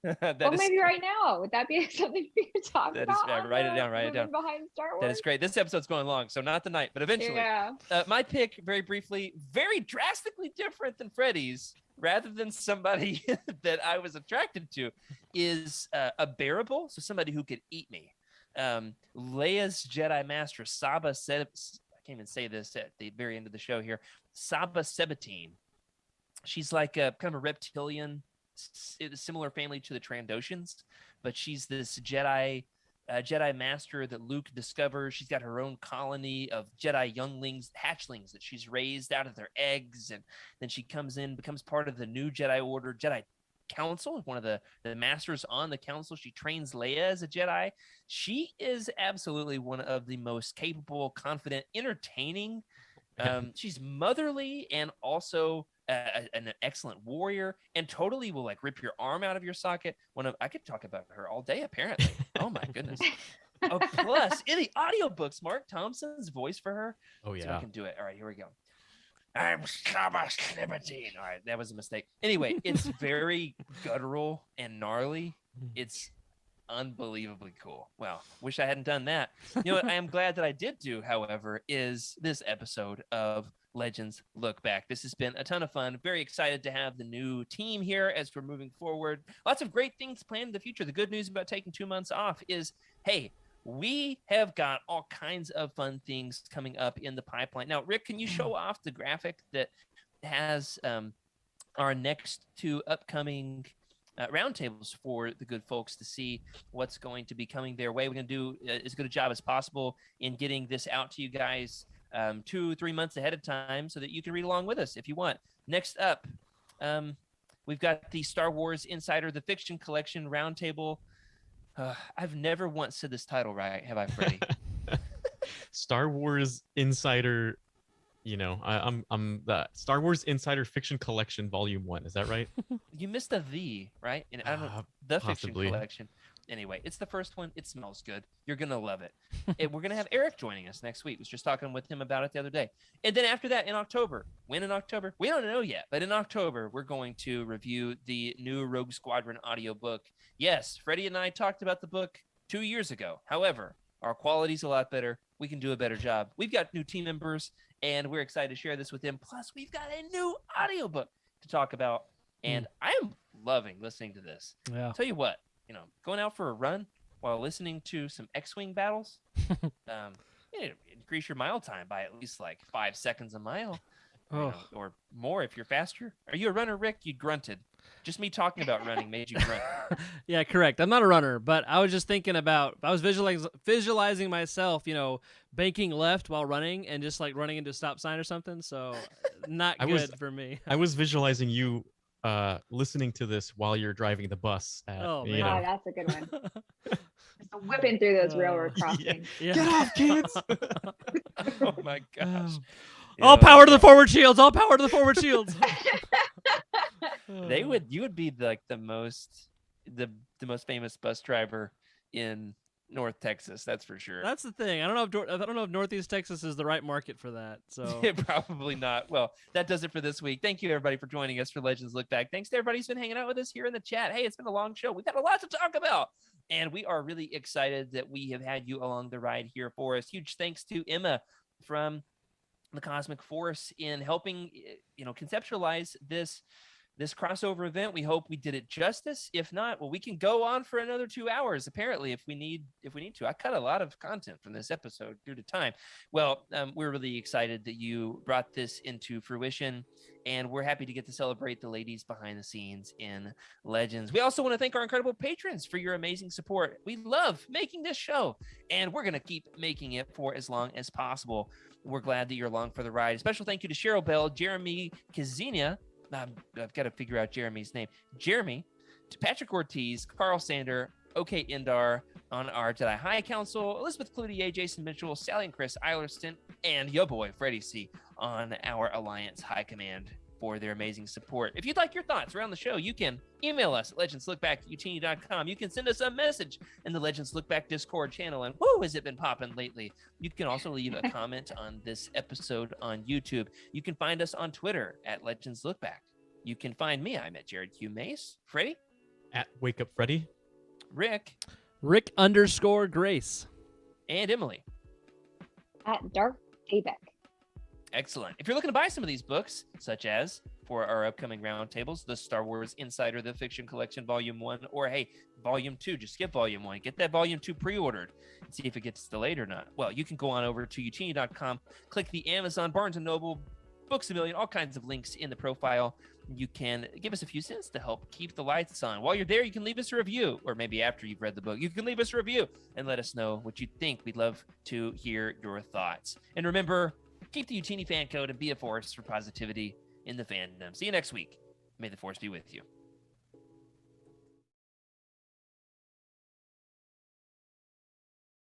Maybe right now. Would that be something we could talk about? Write it down. Behind Star Wars. That is great. This episode's going long, so not tonight, but eventually. Yeah. My pick, very briefly, very drastically different than Freddie's, rather than somebody that I was attracted to, is a bearable, so somebody who could eat me. Leia's Jedi Master, Saba I can't even say this at the very end of the show here. Saba Sabatine. She's like a kind of a reptilian, similar family to the Trandoshans, but she's this Jedi Jedi Master that Luke discovers. She's got her own colony of Jedi younglings, hatchlings that she's raised out of their eggs. And then she comes in, becomes part of the new Jedi Order, Jedi Council, one of the masters on the council. She trains Leia as a Jedi. She is absolutely one of the most capable, confident, entertaining. She's motherly and also an excellent warrior, and totally will like rip your arm out of your socket. I could talk about her all day, apparently. Oh my goodness. Oh, plus in the audiobooks, Mark Thompson's voice for her. Oh yeah. So I can do it. All right, here we go. I'm Thomas Clementine. All right, that was a mistake. Anyway, it's very guttural and gnarly. It's unbelievably cool. Well, wish I hadn't done that. You know what I am glad that I did do, however, is this episode of Legends Look Back. This has been a ton of fun. Very excited to have the new team here as we're moving forward. Lots of great things planned in the future. The good news about taking 2 months off is, hey, we have got all kinds of fun things coming up in the pipeline. Now, Rick, can you show off the graphic that has our next 2 upcoming roundtables for the good folks to see what's going to be coming their way? We're going to do as good a job as possible in getting this out to you guys 2-3 months ahead of time so that you can read along with us if you want. Next up, we've got the Star Wars Insider, the Fiction Collection Roundtable. I've never once said this title right, have I, Freddie? Star Wars Insider, I'm the Star Wars Insider Fiction Collection Volume 1. Is that right? You missed a V, right? And I don't know, the possibly. Fiction Collection. Anyway, it's the first one. It smells good. You're going to love it. And we're going to have Eric joining us next week. I was just talking with him about it the other day. And then after that, in October, when in October? We don't know yet. But in October, we're going to review the new Rogue Squadron audiobook. Yes, Freddie and I talked about the book 2 years ago. However, our quality's a lot better. We can do a better job. We've got new team members, and we're excited to share this with them. Plus, we've got a new audiobook to talk about. And I'm loving listening to this. Yeah. I'll tell you what. Going out for a run while listening to some X-Wing battles, increase your mile time by at least like 5 seconds a mile, or more if you're faster. Are you a runner, Rick? You grunted. Just me talking about running made you grunt. Yeah, correct. I'm not a runner, but I was just thinking about, I was visualizing myself, banking left while running and just like running into a stop sign or something. So not good for me. I was visualizing you listening to this while you're driving the bus. Oh, that's a good one. Just whipping through those railroad crossings. Yeah. Get off, kids! Oh my gosh! All power to the forward shields! All power to the forward shields! You would be like the most famous bus driver in North Texas, that's for sure. That's the thing. I don't know if Northeast Texas is the right market for that. So probably not. Well, that does it for this week. Thank you everybody for joining us for Legends Look Back. Thanks to everybody who's been hanging out with us here in the chat. Hey, it's been a long show. We've got a lot to talk about, and we are really excited that we have had you along the ride here for us. Huge thanks to Emma from the Cosmic Force in helping conceptualize this crossover event. We hope we did it justice. If not, well, we can go on for another 2 hours, apparently, if we need to. I cut a lot of content from this episode due to time. Well, we're really excited that you brought this into fruition, and we're happy to get to celebrate the ladies behind the scenes in Legends. We also want to thank our incredible patrons for your amazing support. We love making this show, and we're going to keep making it for as long as possible. We're glad that you're along for the ride. A special thank you to Cheryl Bell, Jeremy Kazina, I've got to figure out Jeremy's name. Jeremy, to Patrick Ortiz, Carl Sander, OK Indar on our Jedi High Council, Elizabeth Cloutier, Jason Mitchell, Sally and Chris Eilerston, and yo boy, Freddie C. on our Alliance High Command for their amazing support. If you'd like your thoughts around the show, you can email us at legendslookback@youtini.com. You can send us a message in the Legends Look Back Discord channel, and whoo, has it been popping lately. You can also leave a comment on this episode on YouTube. You can find us on Twitter at Legends Look Back. You can find me, I'm at Jared Q. Mace. Freddie? At Wake Up Freddy. Rick? Rick_Grace. And Emily? At Dark Daybeck. Excellent. If you're looking to buy some of these books, such as for our upcoming roundtables, the Star Wars Insider, the Fiction Collection Volume 1, or hey, Volume 2, just skip Volume 1. Get that Volume 2 pre-ordered and see if it gets delayed or not. Well, you can go on over to youtini.com, click the Amazon, Barnes & Noble, Books A Million, all kinds of links in the profile. You can give us a few cents to help keep the lights on. While you're there, you can leave us a review, or maybe after you've read the book, you can leave us a review and let us know what you think. We'd love to hear your thoughts. And remember, keep the Youtini fan code and be a force for positivity in the fandom. See you next week. May the force be with you.